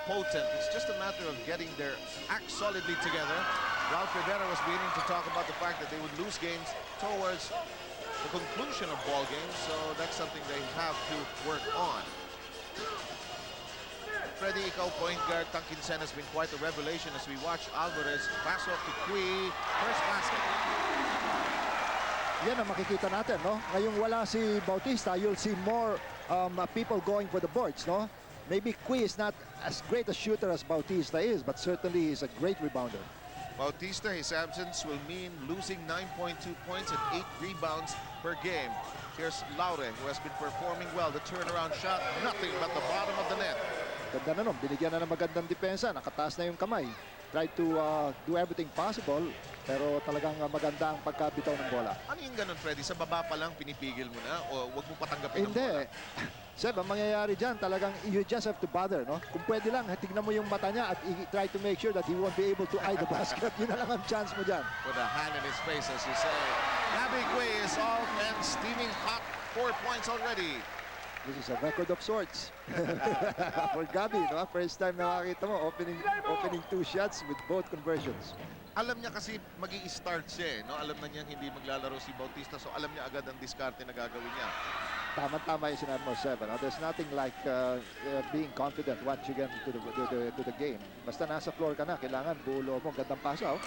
potent. It's just a matter of getting their act solidly together. Ralph Rivera was beginning to talk about the fact that they would lose games towards the conclusion of ball games, so that's something they have to work on. Freddy, ikaw point guard, Tangkin Sen has been quite a revelation as we watch Alvarez pass off to Cui. First basket. Yan ang makikita natin, no? Ngayong wala si Bautista, you'll see more people going for the boards, no? Maybe Cui is not as great a shooter as Bautista is, but certainly he's a great rebounder. Bautista, his absence will mean losing 9.2 points and 8 rebounds per game. Here's Laure, who has been performing well. The turnaround shot, nothing but the bottom of the net. Ganda na nun, binigyan na ng magandang depensa, nakataas na yung kamay. Tried to do everything possible, pero talagang maganda ang pagkabitaw ng bola. Ano yung ganun, Freddy? Sa baba pa lang, pinipigil mo na? O wag mo patanggapin ang bola? Hindi. Seb, ang mangyayari dyan, talagang you just have to bother, no? Kung pwede lang, tignan mo yung mata niya at try to make sure that he won't be able to eye the basket. Yun na lang ang chance mo dyan. With a hand in his face, as you say. Gabby Cui is off and steaming hot. 4 points already. This is a record of sorts for Gabby, no? First time na makakita mo, opening 2 shots with both conversions. Alam niya kasi mag-i-start siya, no? Alam na niya hindi maglalaro si Bautista, so alam niya agad ang diskarte na gagawin niya. Tama-tama yung sinabi mo, 7. There's nothing like being confident once you get to the game. Basta nasa floor ka na, kailangan buo loob mo, gandang pasa, oh.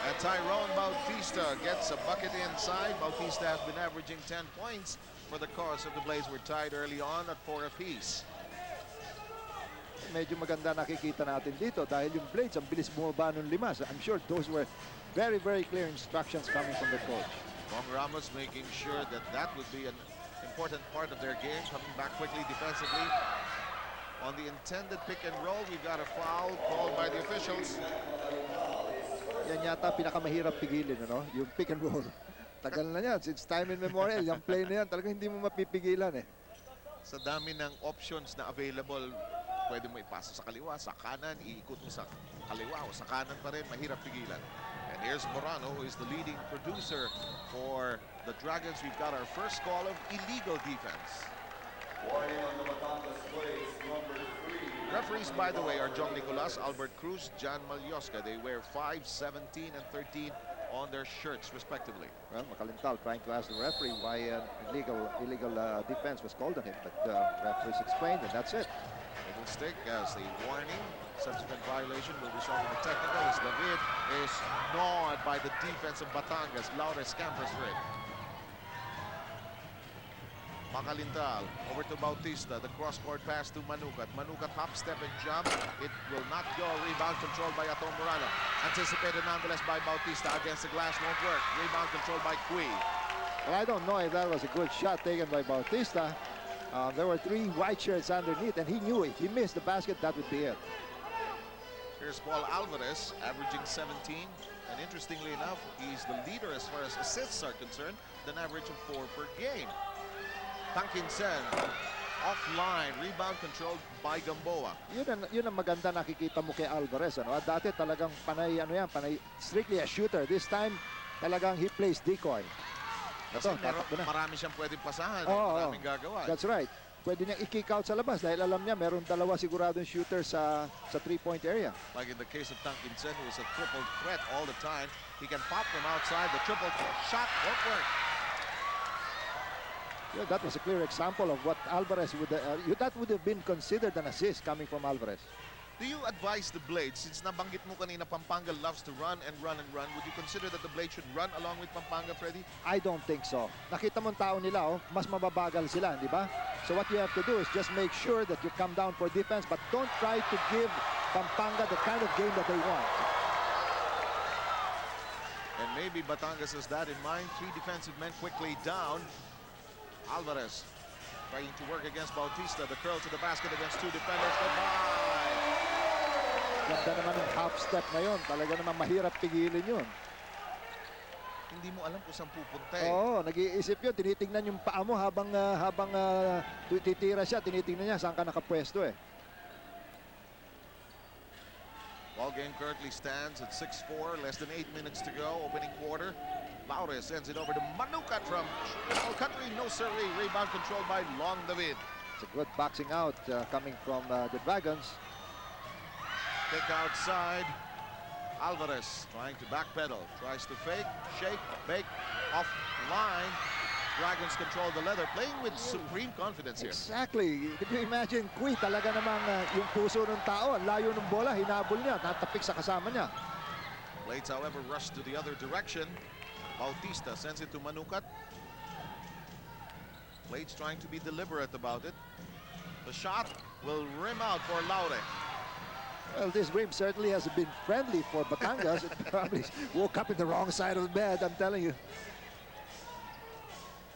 And Tyrone Bautista gets a bucket inside. Bautista has been averaging 10 points for the cause of the Blades. Were tied early on at 4 apiece. Medyo maganda nakikita natin dito dahil yung Blades ang bilis bumaba ng 5. So I'm sure those were very, very clear instructions coming from the coach. Bong Ramos making sure that that would be an important part of their game, coming back quickly defensively. On the intended pick and roll, we've got a foul called by the officials. Yan yata pinakamahirap pigilin, ano? Yung pick and roll. Tagal na yan. Since time immemorial, yung play na yan, talagang hindi mo mapipigilan, eh. Sa dami ng options na available, pwede mo ipasa sa kaliwa, sa kanan, iikot mo sa kaliwa o sa kanan pa rin, mahirap pigilan. And here's Morano, who is the leading producer for the Dragons. We've got our first call of illegal defense. Warning on the Batangas plays number 3. Referees, by the way, are John Nicolas, Albert Cruz, John Malyosca. They wear 5, 17, and 13 on their shirts, respectively. Well, Makalintal trying to ask the referee why an illegal defense was called on him, but referees explained, and that's it. Little stick as a warning. Subsequent violation will result in a technical as David is gnawed by the defense of Batangas. Laure scampers for it. Makalintal over to Bautista. The cross-court pass to Manukat. Manukat hop, step, and jump. It will not go. Rebound controlled by Atom Morano. Anticipated nonetheless by Bautista. Against the glass won't work. Rebound controlled by Cui. Well, I don't know if that was a good shot taken by Bautista. There were 3 white shirts underneath, and he knew it. He missed the basket. That would be it. Here's Paul Alvarez, averaging 17. And interestingly enough, he's the leader as far as assists are concerned, with an average of 4 per game. Tangkin Sen, offline, rebound controlled by Gamboa. Yun ang maganda nakikita mo kay Alvarez, ano? Dati talagang panay strictly a shooter. This time talagang he plays decoy. Kasi marami siyang pwedeng pasahan, maraming gagawa. That's right. Pwede niyang i-kick out sa labas dahil alam niya meron 2 siguradong shooter sa 3-point area. Like in the case of Tangkin Sen, who is a triple threat all the time. He can pop from outside. The triple shot won't work. Yeah, that was a clear example of what Alvarez would that would have been considered an assist coming from Alvarez. Do you advise the Blades, since nabanggit mo kanina Pampanga loves to run and run and run, would you consider that the Blades should run along with Pampanga, Freddy? I don't think so. Nakita mo ang tao nila, oh, mas mababagal sila, di ba? So what you have to do is just make sure that you come down for defense, but don't try to give Pampanga the kind of game that they want. And maybe Batangas has that in mind. 3 defensive men quickly down. Alvarez trying to work against Bautista. The curl to the basket against 2 defenders. Goodbye! Ganda naman ng half step na yun. Talaga naman mahirap pigilin yun. Hindi mo alam kung saan pupunta eh. Oo, nag-iisip yun. Tinitingnan yung paa mo habang titira siya. Tinitingnan niya saan ka nakapwesto eh. Ball game currently stands at 6-4. Less than 8 minutes to go. Opening quarter. Laure sends it over to Manukat from Country. No siree. Rebound controlled by Long David. It's a good boxing out coming from the Dragons. Kick outside. Alvarez trying to backpedal. Tries to fake, shake, bake, offline. Dragons control the leather. Playing with supreme confidence here. Exactly. Could you imagine, Kui, talaga namang yung puso ng tao, ang layo ng bola, hinabol niya, natapik sa kasama niya. Blades, however, rush to the other direction. Bautista sends it to Manukat. Blades trying to be deliberate about it. The shot will rim out for Laure. Well, this rim certainly has been friendly for Batangas. It probably woke up in the wrong side of the bed, I'm telling you.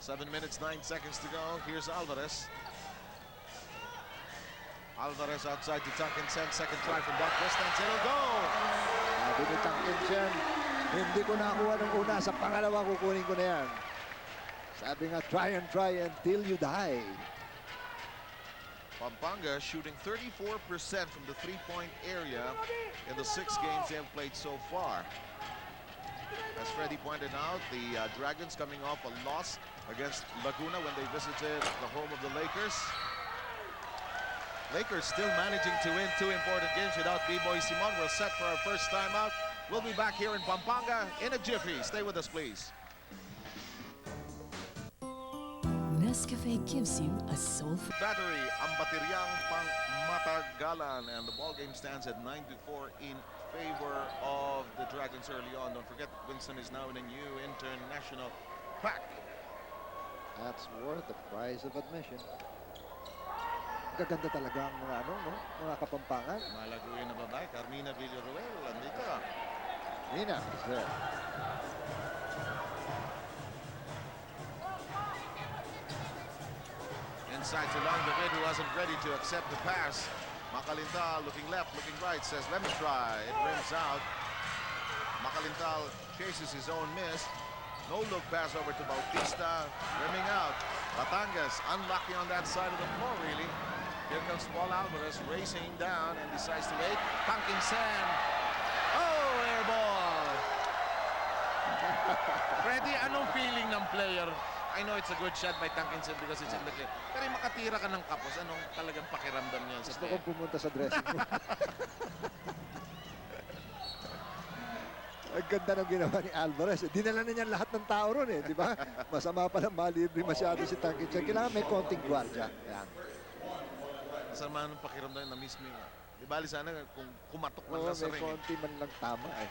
7 minutes, 9 seconds to go. Here's Alvarez. Alvarez outside to tuck and send. Second try from that distance. It'll go. Sabi ni Tang Incheon, hindi ko nakuha ng una. Sa pangalawa, kukunin ko na yan. Sabi nga, try until you die. Pampanga shooting 34% from the three-point area in the 6 games they have played so far. As Freddie pointed out, the Dragons coming off a loss against Laguna when they visited the home of the Lakers. Lakers still managing to win 2 important games without B-Boy Simon. We're set for our first time out. We'll be back here in Pampanga in a jiffy. Stay with us, please. Nescafe gives you a soulful Battery, ang bateryang pangmatagalan, and the ball game stands at 9-4 in favor of the Dragons early on. Don't forget, Winston is now in a new international pack. That's worth the price of admission. Gaganda talaga ang mga no? Mga Kapampangan. Malaguin na babae, Carmina Villaruel, andito. Nina is there. Inside to Langdavid, who wasn't ready to accept the pass. Makalintal looking left, looking right, says, let me try. It rims out. Makalintal chases his own miss. No look pass over to Bautista, rimming out. Batangas unlucky on that side of the floor, really. Here comes Paul Alvarez racing down and decides to wait. Tanking Sen. Oh, air ball. Freddy, anong feeling ng player? I know it's a good shot by Tankinson because it's in the clear. Pero yung makatira ka ng kapos, anong talagang pakiramdam niyan sa Gusto kong pumunta sa dressing room. Ang ganda ng ginawa ni Alvarez. Dinala na niya lahat ng tao ron eh, di ba? Masama pa lang malibre masyado si Tankinson. Kailangan may konting gwardya. Yan. Masama ng pakiramdam na mismo yun. Di bali sana kung kumatok man Oo, lang sa may ring. konti man lang tama eh.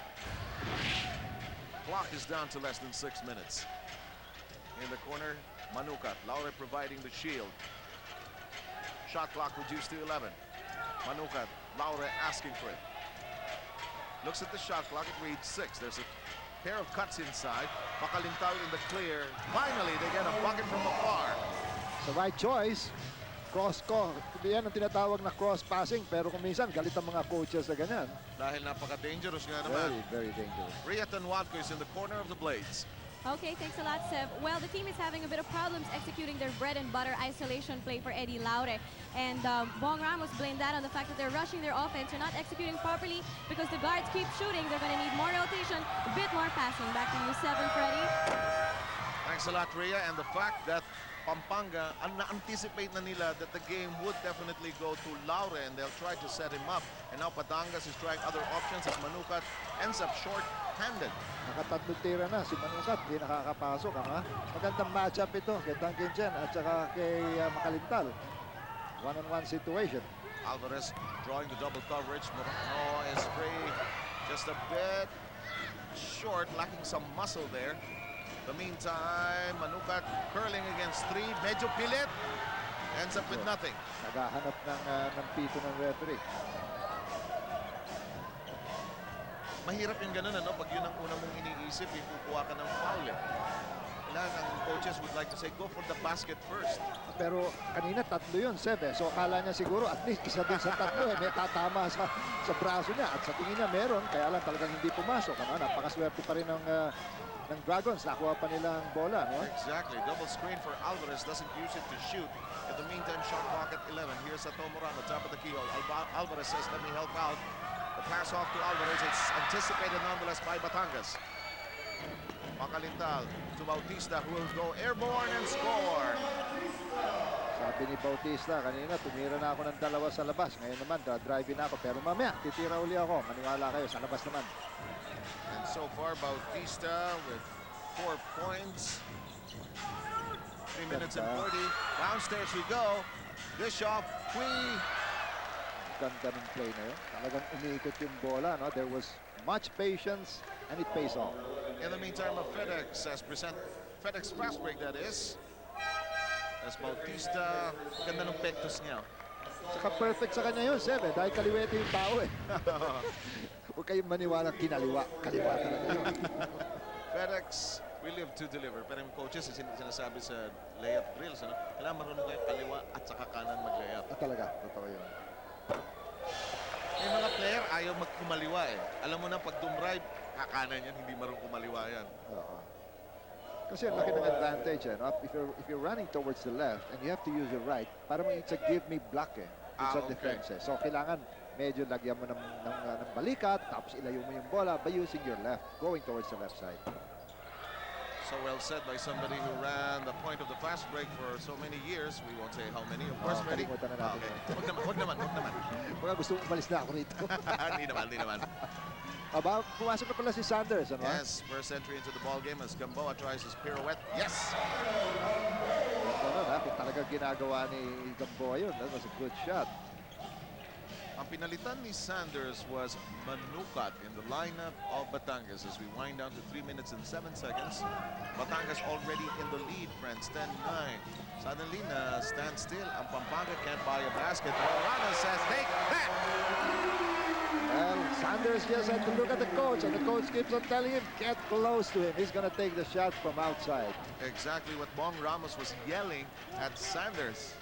Clock is down to less than 6 minutes. In the corner, Manukat. Laure providing the shield. Shot clock reduced to 11. Manukat. Laure asking for it. Looks at the shot clock. It reads 6. There's a pair of cuts inside. Makalintal in the clear. Finally, they get a bucket from afar. The right choice. Cross ko. Yan ang tinatawag na cross passing. Pero kung minsan, galit ang mga coaches na ganyan. Dahil napaka-dangerous nga naman. Very, very dangerous. Ria Tanwadko is in the corner of the Blades. Okay, thanks a lot, Seb. Well, the team is having a bit of problems executing their bread and butter isolation play for Eddie Laure. And Bong Ramos blamed that on the fact that they're rushing their offense. They're not executing properly because the guards keep shooting. They're going to need more rotation, a bit more passing. Back to you, 7, Freddie. Thanks a lot, Rhea. And the fact that Pampanga, na-anticipate na nila that the game would definitely go to Laure and they'll try to set him up. And now Batangas is trying other options as Manukat ends up short-handed. Nakatatlong tira na si Manukat, hindi nakakapasok. Ha? Magandang matchup ito kay Duncan Chen at saka kay Makalintal. One-on-one situation. Alvarez drawing the double coverage. Morano is free. Just a bit short, lacking some muscle there. The meantime, Manukat curling against 3. Medyo pilit. Ends up with nothing. Naghahanap ng pito ng referee. Mahirap yung ganun, ano? Pag yun ang una mong iniisip, kukuha ka ng foul eh. Kailangan ang coaches would like to say, go for the basket first. Pero kanina tatlo yun, Seb. So akala niya siguro at least isa din sa tatlo may tatama sa braso niya. At sa tingin niya meron, kaya lang talagang hindi pumasok. Ano? Napakaswerte pa rin ng Dragons. Nakuha pa nilang bola. No? Exactly. Double screen for Alvarez. Doesn't use it to shoot. In the meantime, shot clock at 11. Here's Sato Morano, top of the keyhole. Alvarez says, let me help out. The pass off to Alvarez. It's anticipated nonetheless by Batangas. Makalintal to Bautista, who will go airborne and score. Sabi ni Bautista kanina, tumira na ako ng dalawa sa labas. Ngayon naman, drive na ako. Pero mamaya, titira uli ako. Maniwala kayo, sa labas naman. And so far, Bautista with 4 points. 3 minutes and 40. Downstairs we go. Bischoff, Ganda ng play na yun. Talagang umiikot yung bola. No? There was much patience and it pays off. In the meantime, FedEx has FedEx fast break, that is. As Bautista, ganda ng pectus niya. Saka perfect sa kanya yun, Seb. Dahil kaliwete yung tao eh. Huwag kayong maniwalang kinaliwa. Kaliwa talaga yun. FedEx, we live to deliver. Pero yung coaches, sinasabi sa layup drills, ano? Kailangan marunong kayo kaliwa at saka kanan mag-layup. Talaga, totoo yun. May mga player ayaw magkumaliwa eh. Alam mo na pag dumrive, kakanan yan, hindi marunong kumaliwa yan. Oo. Kasi ang laki ng advantage eh, no? If you're running towards the left and you have to use your right, parang it's a give me block eh. It's a Okay. defense eh. So kailangan medyo lagyan mo ng balikat, tapos ilayo mo yung bola by using your left, going towards the left side. So well said by somebody who ran the point of the fast break for so many years. We won't say how many, of course, ready? Kalimutan na natin yun. Wag naman. Mga gusto umalis na ako rito. Hindi naman. Aba, pumasok na pala si Sanders, ano? Yes, first entry into the ball game as Gamboa tries his pirouette. Yes! Ano na, kung talaga ginagawa ni Gamboa yun, that was a good shot. Ang pinalitan ni Sanders was Manukat in the lineup of Batangas as we wind down to 3 minutes and 7 seconds. Batangas already in the lead, friends, 10-9. Suddenly, stand still. Ang Pampanga can't buy a basket. Morana says, take that! Well, Sanders just had to look at the coach, and the coach keeps on telling him, get close to him. He's going to take the shot from outside. Exactly what Bong Ramos was yelling at Sanders.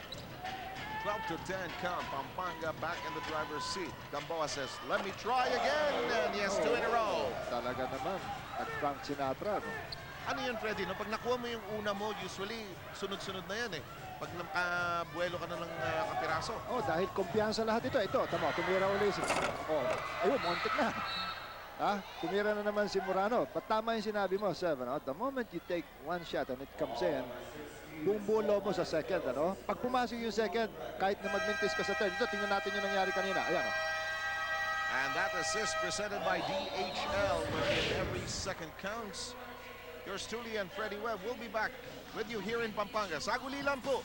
12-10 count. Pampanga back in the driver's seat. Gamboa says, let me try again. And yes, 2 in a row. Talaga naman, nag-Frank Sinatra, no? Ano yun, Freddy? No? Pag nakuha mo yung una mo, usually, sunod-sunod na yan eh. Pag nakabuelo ka na ng kapiraso. Oh, dahil kumpiyansa lahat ito. Ito, tama, tumira uli si... Oh, ayun, montik na. Ha? Tumira na naman si Morano. But tama yung sinabi mo, Seven. The moment you take one shot and it comes in, buong loob mo sa second, ano? Pag pumasok yung second, kahit na magmintis ka sa third, ito, tingnan natin yung nangyari kanina. Ayan, oh. And that assist presented by DHL, wherein every second counts. Yours truly and Freddie Webb will be back with you here in Pampanga. Saguli lang po.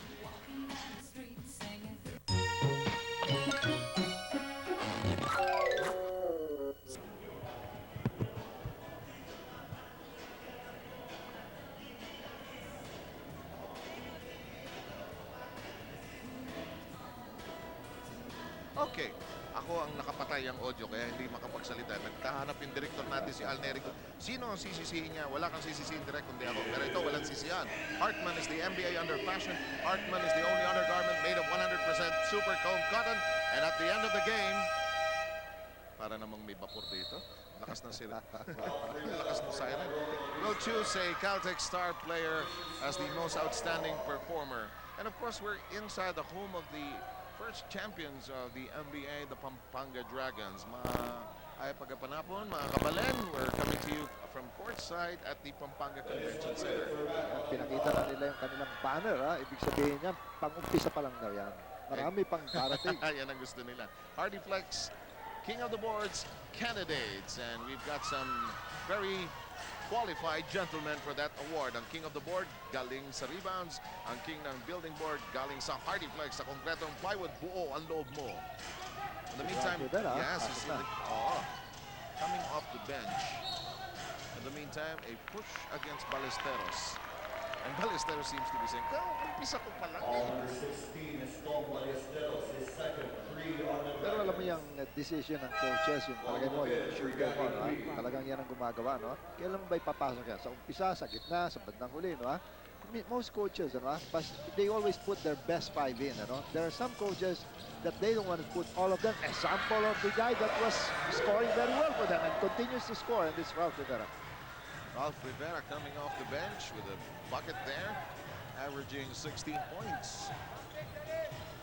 Okay. Ako ang nakapatay ang audio kaya hindi makapagsalita. Nagtahanap yung director natin si Alnerico. Sino ang sisisihin niya? Wala kang sisisihin direct kundi ako. Pero ito walang sisihan. Hartman is the NBA under fashion. Hartman is the only undergarment made of 100% super comb cotton. And at the end of the game, para namang may vapor dito. Lakas ng sila. Lakas ng siren. We'll choose a Caltech star player as the most outstanding performer. And of course, we're inside the home of the first champions of the NBA, the Pampanga Dragons. Ay pagkapanapon, mga kabalen, we're coming to you from courtside at the Pampanga Convention Center. Pinakita na nila yung kanilang banner, ha? Ibig sabihin niya, pang-umpisa pa lang daw yan. Marami pang karating. Yan ang gusto nila. Hardy Flex, King of the Boards candidates. And we've got some very qualified gentlemen for that award. Ang King of the Board, galing sa rebounds. Ang King ng Building Board, galing sa Hardy Flex, sa konkretong plywood, buo ang loob mo. In the meantime, Rivera, yes, pasok na. coming off the bench. In the meantime, a push against Ballesteros. And Ballesteros seems to be saying, umpisa ko pa lang. Number 16 is Tom Ballesteros, his second 3 on the Pero alam mo yung decision ng coaches, yung talaga mo, yung shooter mo, no? Talagang yan ang gumagawa, no? Kailan mo ba ipapasok yan? Sa umpisa, sa gitna, sa bandang huli, no? Most coaches, ano? But they always put their best 5 in, ano? There are some coaches that they don't want to put all of them. Example of the guy that was scoring very well for them and continues to score, and this is Ralph Rivera. Ralph Rivera coming off the bench with a bucket there, averaging 16 points.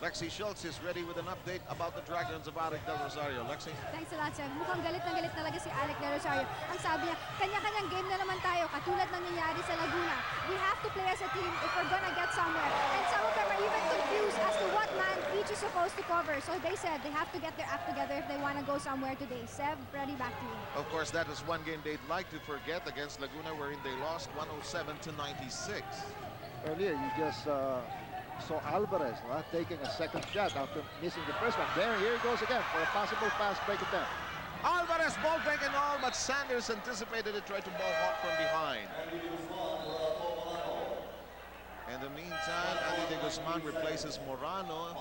Lexi Schultz is ready with an update about the Dragons of Alec Del Rosario. Lexi? Thanks a lot, Sir. Mukhang galit na galit talaga si Alec De Rosario. Ang sabi niya, kanya-kanyang game na naman tayo, katulad ng nangyari sa Laguna. We have to play as a team if we're gonna get somewhere. And some of them are even confused as to what man each is supposed to cover. So they said they have to get their act together if they want to go somewhere today. Seb, ready, back to you. Of course, that is one game they'd like to forget against Laguna, wherein they lost 107 to 96. Earlier, you just saw Alvarez taking a second shot after missing the first one. There, here he goes again for a possible fast break attempt. Alvarez ball break and all, but Sanders anticipated it, tried to ball hawk from behind. In the meantime, Andy De Guzman replaces Morano.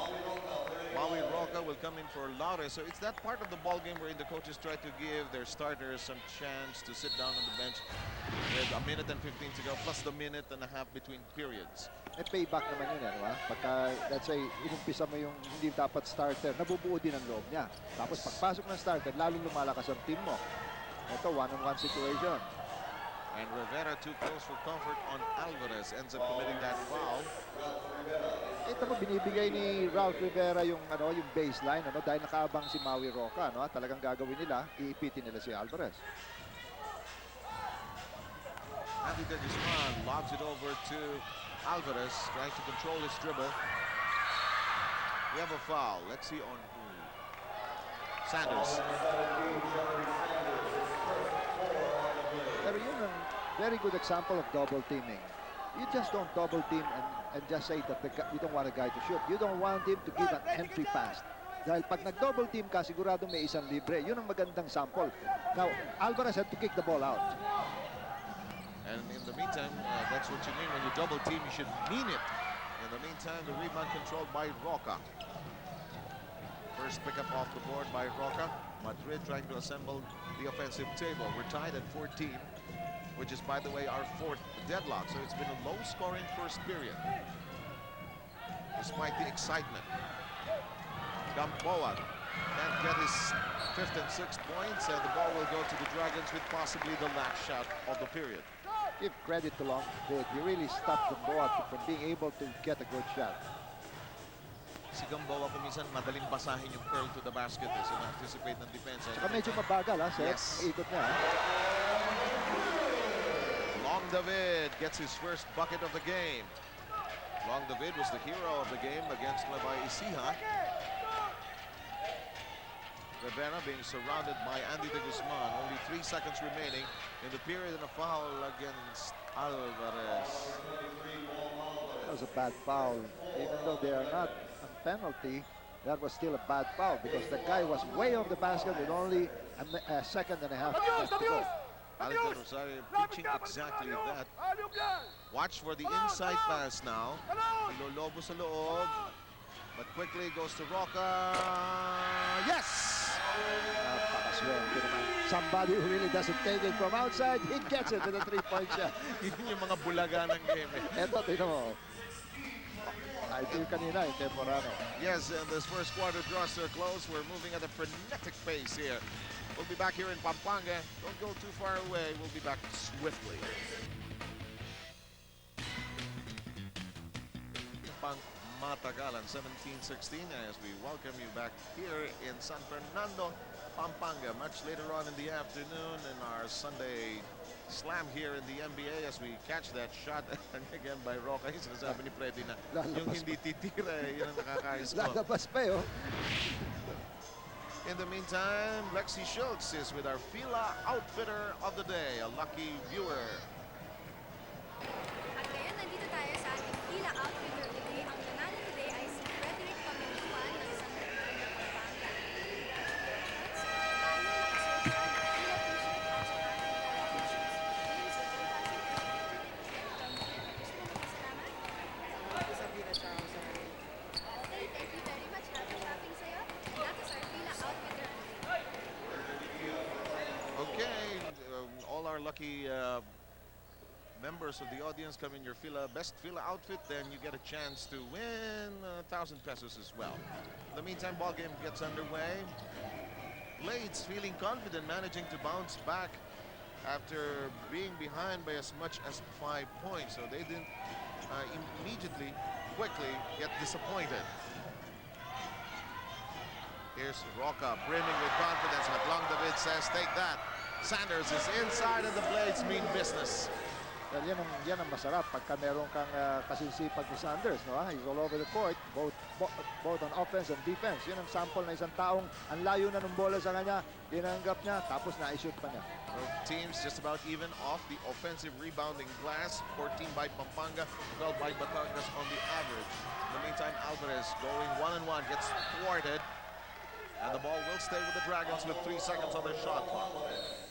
Maui Roca will come in for Laure. So it's that part of the ball game wherein the coaches try to give their starters some chance to sit down on the bench with a minute and 15 to go, plus the minute and a half between periods. May payback naman yun, ano, pagka, let's say, inumpisa mo yung hindi dapat starter, nabubuo din ang loob niya. Tapos pagpasok ng starter, lalong lumalakas ang team mo. Ito, one-on-one situation. And Rivera too close for comfort on Alvarez, ends up committing that foul. Ito mo, binibigay ni Ralph Rivera yung, yung baseline, dahil nakaabang si Maui Roca, talagang gagawin nila, iipitin nila si Alvarez. Andy De Guzman lobs it over to Alvarez, trying to control his dribble. We have a foul. Let's see on who. Sanders. Pero yun ang very good example of double teaming. You just don't double team and just say that you don't want a guy to shoot. You don't want him to give an entry pass. Dahil pag nag-double team ka, sigurado may isang libre. Yun ang magandang sample. Now, Alvarez had to kick the ball out. And in the meantime, that's what you mean when you double team. You should mean it. In the meantime, the rebound controlled by Roca. First pickup off the board by Roca. Madrid trying to assemble the offensive table. We're tied at 14, which is, by the way, our fourth deadlock. So it's been a low-scoring first period, despite the excitement. Gamboa can't get his fifth and sixth points, and the ball will go to the Dragons with possibly the last shot of the period. Give credit to Longwood. He really stopped Gamboa from being able to get a good shot. Si Gamboa kuminsan madaling basahin yung curl to the basket, so na-anticipate ng defense. Saka medyo mabagal, Seth. Yes. Ikot niya. Long David gets his first bucket of the game. Long David was the hero of the game against Nueva Ecija. Rivera being surrounded by Andy De Guzman. Only 3 seconds remaining in the period, and a foul against Alvarez. That was a bad foul. Even though they are not a penalty, that was still a bad foul because the guy was way off the basket with only a second and a half left to go. Alec Del Rosario teaching exactly that. Watch for the inside pass now. Ilolobo sa loob. But quickly goes to Roca. Yes! Napakaswerte naman. Somebody who really doesn't take it from outside, he gets it with a three-point shot. Yun yung mga bulaga ng game. Eto, tignan mo. Idea kanina, yung Temporano. Yes, and this first quarter draws to a close. We're moving at a frenetic pace here. We'll be back here in Pampanga. Don't go too far away. We'll be back swiftly. Matagalan 17-16 as we welcome you back here in San Fernando, Pampanga. Much later on in the afternoon in our Sunday slam here in the NBA as we catch that shot again by Roca. Sinasabi ni Freddy na yung hindi titira, yun ang nakakayos ko. Lalabas pa yun. In the meantime, Lexi Schultz is with our Fila Outfitter of the Day, a lucky viewer. At ngayon, nandito tayo sa ating Fila Outfitter of the Day. Ang nanalo today ay si Frederick Pamiluan ng San Fernando, Pampanga. Let's see, tayo nakasearch siya ng Fila t-shirt at saka Fila t-shirts. Ngayon, si Frederick Okay, thank you very much. Happy shopping sa'yo. And that is our Fila Outfitter. Okay, all our lucky members of the audience come in your best Fila outfit, then you get a chance to win 1,000 pesos as well. In the meantime, ball game gets underway. Blades feeling confident, managing to bounce back after being behind by as much as 5 points. So they didn't immediately, quickly get disappointed. Here's Roca brimming with confidence, but Long David says, take that. Sanders is inside and the Blades mean business. Well, yan ang masarap pagka meron kang kasisipag ni Sanders, no? He's all over the court, both on offense and defense. Yun ang sample na isang taong ang layo na ng bola sa kanya, tinanggap niya, tapos na-shoot pa niya. Both teams just about even off the offensive rebounding glass. 14 by Pampanga, 12 by Batangas on the average. In the meantime, Alvarez going one-on-one, gets thwarted. And the ball will stay with the Dragons with 3 seconds on their shot clock.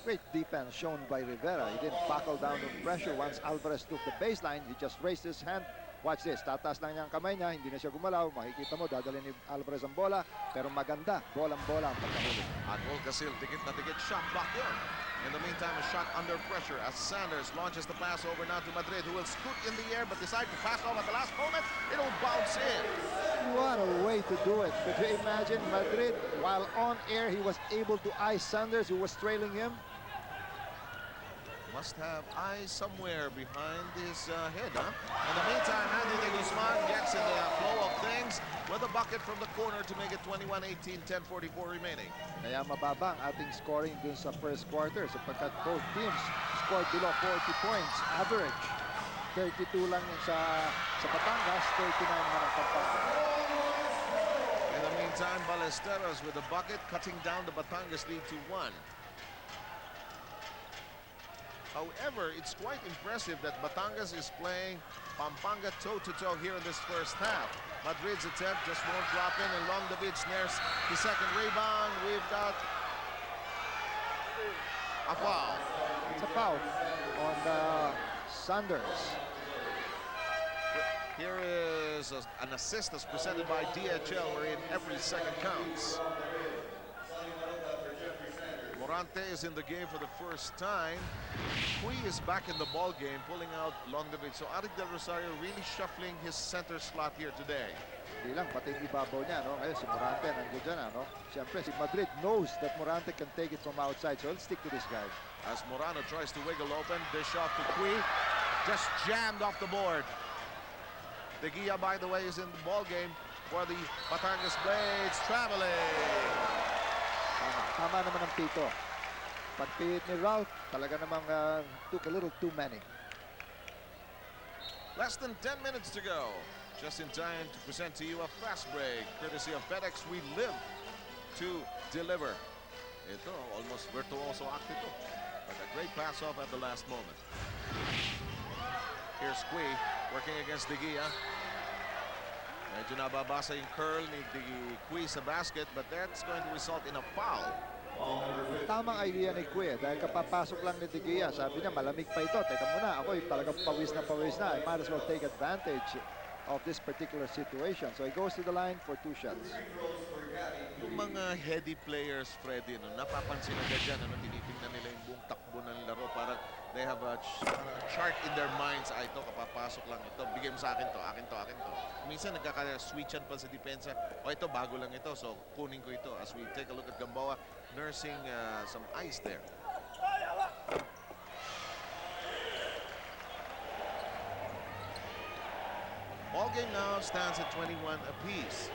Great defense shown by Rivera. He didn't buckle down to pressure. Once Alvarez took the baseline, he just raised his hand. Watch this, tataas lang niya ang kamay niya, hindi na siya gumalaw. Makikita mo, dadalhin ni Alvarez ang bola, pero maganda, bolang-bola ang pagkahuli. At Volcasil, dikit na dikit, shot block in. In the meantime, a shot under pressure as Sanders launches the pass over now to Madrid, who will scoot in the air but decide to pass off at the last moment. It'll bounce in. What a way to do it. Could you imagine Madrid, while on air, he was able to ice Sanders, who was trailing him? Must have eyes somewhere behind his head, huh? In the meantime, Andy de Guzman gets in the flow of things with a bucket from the corner to make it 21-18, 10:44 remaining. Kaya mababa ang ating scoring dun sa first quarter sapagkat both teams scored below 40 points average. 32 lang yun sa Batangas, 39 naman ang Pampanga. In the meantime, Ballesteros with a bucket, cutting down the Batangas lead to 1. However, it's quite impressive that Batangas is playing Pampanga toe-to-toe here in this first half. Madrid's attempt just won't drop in, and Long David snares the second rebound. We've got a foul. It's a foul on Sanders. Here is an assist that's presented by DHL, wherein every second counts. Morante is in the game for the first time. Cui is back in the ball game, pulling out Long David. So Arik Del Rosario really shuffling his center slot here today. Di lang, pati yung ibabaw niya, no? Ngayon si Morante nandiyan dyan, ano? Siyempre, si Madrid knows that Morante can take it from outside, so let's stick to this guy. As Morano tries to wiggle open, dish off to Cui. Just jammed off the board. De Gia, by the way, is in the ball game for the Batangas Blades, traveling. Tama naman ang pito. Pagpihit ni Ralph, talaga namang took a little too many. Less than 10 minutes to go. Just in time to present to you a fast break, courtesy of FedEx. We live to deliver. Ito, almost virtuoso act ito. But a great pass off at the last moment. Here's Cui working against De Gia. Medyo nababasa yung curl ni Cui sa basket, but that's going to result in a foul. Tamang idea ni Cui dahil kapapasok lang ni De Gea, sabi niya malamig pa ito. Teka muna, ako talagang pawis na. I might as well take advantage of this particular situation. So he goes to the line for 2 shots. Yung mga heady players, Freddy, no, napapansin agad dyan, ano, tinitingnan nila yung buong takbo ng laro. Parang they have a chart in their minds. Ito, kapapasok lang ito. Bigay mo sa akin to, akin to. Minsan nagkaka-switchan pa sa depensa. O ito, bago lang ito. So, kunin ko ito. As we take a look at Gamboa, nursing some ice there. Ball game now stands at 21 apiece.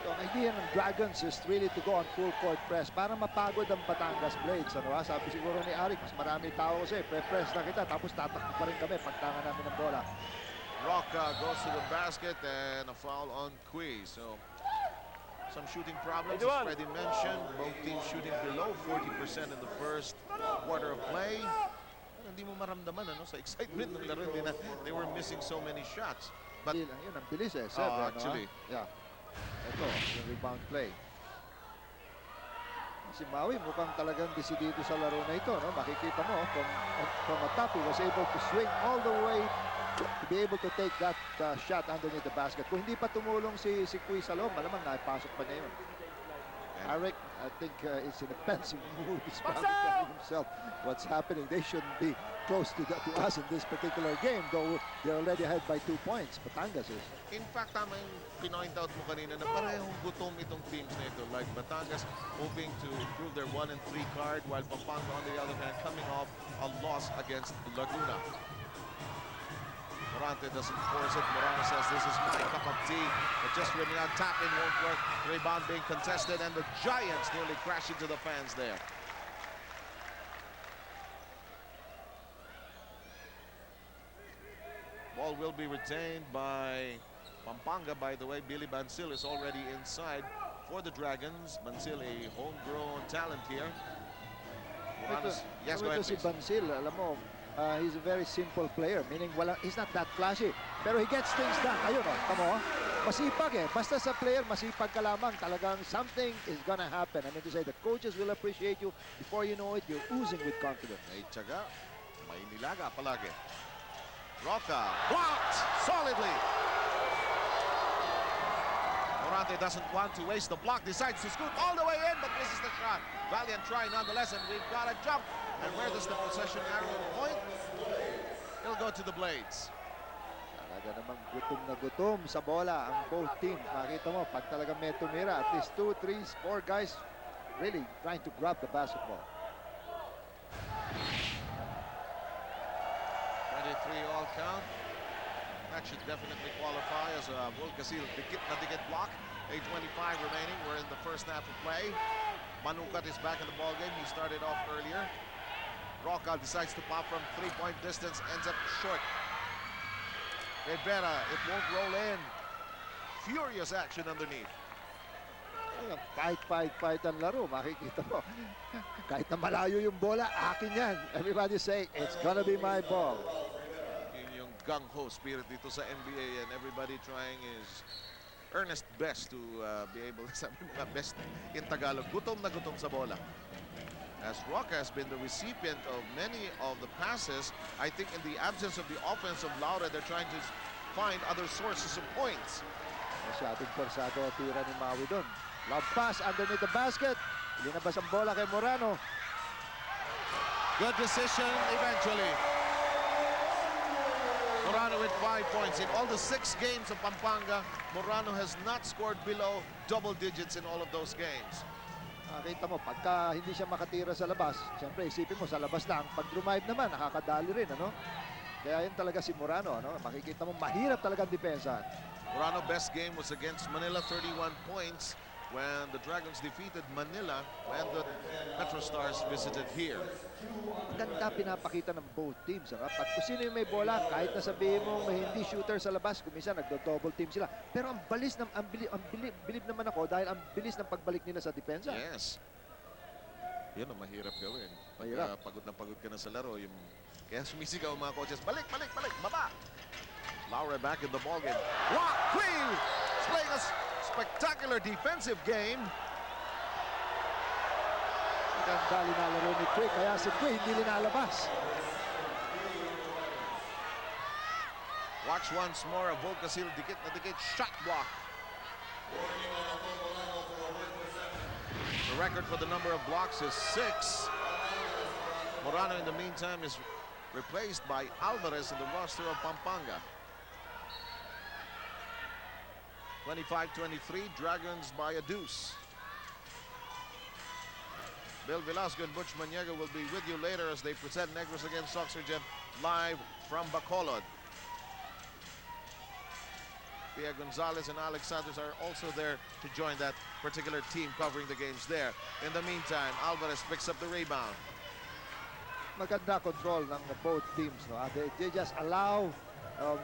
So, ang idea ng Dragons is really to go on full court press para mapagod ang Batangas Blades. Ano ba? Sabi siguro ni Arik, mas marami tao kasi pre-press na kita tapos tatakbo pa rin kami pagtangan namin ng bola. Roca goes to the basket and a foul on Cui. So some shooting problems, as Freddie mentioned. Both teams shooting below 40% in the first quarter of play. Pero hindi mo maramdaman ano, sa excitement ng laro. They were missing so many shots. But Hindi lang yun, ang bilis eh. Seven, actually. Yeah. Ito, yung rebound play. Si Maui mukhang talagang desidido sa laro na ito. No? Makikita mo, from the top, he was able to swing all the way to be able to take that shot underneath the basket. Kung hindi pa tumulong si Cui sa loob, malamang naipasok pa niya yun. Arik, I think it's an offensive move. He's probably telling himself what's happening. They shouldn't be close to us in this particular game, though they're already ahead by 2 points. Batangas is. in fact, tama yung pinoint out mo kanina na parehong gutom itong teams na ito. Like Batangas hoping to improve their 1-3 card, while Pampanga on the other hand coming off a loss against Laguna. Morante doesn't force it. Morano says, this is my cup of tea. But just when you're on tap in won't work. Rebound being contested, and the Giants nearly crash into the fans there. Ball will be retained by Pampanga. By the way, Billy Bansil is already inside for the Dragons. Bansil, a homegrown talent here. Moranos, yes, go ahead, si please. Bansil, alam mo, he's a very simple player, meaning he's not that flashy. Pero he gets things done. Ayun o, tamo, masipag eh. Basta sa player, masipag ka lamang. Talagang something is gonna happen. I mean to say, the coaches will appreciate you. Before you know it, you're oozing with confidence. May tiyaga, may nilaga palagi. Roca, blocked solidly. Morante doesn't want to waste the block, decides to scoot all the way in, but misses the shot. Valiant try nonetheless, and we've got a jump. And where does the possession arrow point? It'll go to the Blades. Talaga namang gutom na gutom sa bola ang both teams. Makita mo, pag talaga may tumira, at least 2, 3, 4 guys really trying to grab the basketball. 23 all count. That should definitely qualify as a Volcasil dikit na dikit block. 8:25 remaining. We're in the first half of play. Manukat is back in the ball game. He started off earlier. Roca decides to pop from three-point distance, ends up short. Rivera, it won't roll in. Furious action underneath. Fight ang laro. Makikita mo. Kahit na malayo yung bola, akin yan. Everybody say, it's gonna be my ball. Yun yung gung-ho spirit dito sa NBA, and everybody trying his earnest best to be able to sabi mga best in Tagalog. Gutom na gutom sa bola. As Roca has been the recipient of many of the passes, I think in the absence of the offense of Laura, they're trying to find other sources of points. Masyadong forsado ang tira ni Maui doon. Love pass underneath the basket. Linabas ang bola kay Morano. Good decision eventually. Morano with 5 points. In all the 6 games of Pampanga, Morano has not scored below double digits in all of those games. Nakita mo, pagka hindi siya makatira sa labas, siyempre isipin mo sa labas lang. Pag drive naman, nakakadali rin, ano? Kaya yun talaga si Morano, ano? Makikita mo, mahirap talaga ang depensa. Morano best game was against Manila, 31 points when the Dragons defeated Manila when the Metro Stars visited here. Ganda pinapakita ng both teams. Ano? Pag kung sino yung may bola, kahit na sabihin mo may hindi shooter sa labas, kumisa nagdo-double team sila. Pero ang bilib naman ako dahil ang bilis ng pagbalik nila sa depensa. Yes. Yun ang mahirap gawin. Pag Mahirap. pagod na pagod ka na sa laro, yung kaya sumisigaw ang mga coaches, balik, baba! Laura back in the ballgame. Wow, Queen! He's playing a spectacular defensive game. Ganda linalaro ni Quay, kaya si Quay hindi linalabas. Watch once more, a Volcasil dikit na dikit shot block. The record for the number of blocks is 6. Morano in the meantime is replaced by Alvarez in the roster of Pampanga. 25-23, Dragons by a deuce. Bill Velasco and Butch Maniega will be with you later as they present Negros against Oxygen live from Bacolod. Pia Gonzalez and Alex Santos are also there to join that particular team covering the games there. In the meantime, Alvarez picks up the rebound. Maganda control ng both teams. No? They just allow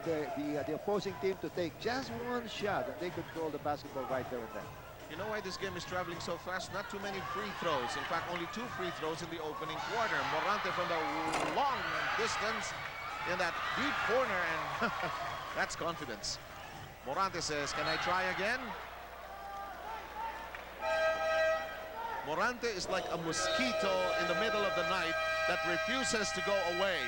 the opposing team to take just one shot and they control the basketball right there and then. You know why this game is traveling so fast? Not too many free throws. In fact, only 2 free throws in the opening quarter. Morante from the long distance in that deep corner, and that's confidence. Morante says, can I try again? Morante is like a mosquito in the middle of the night that refuses to go away.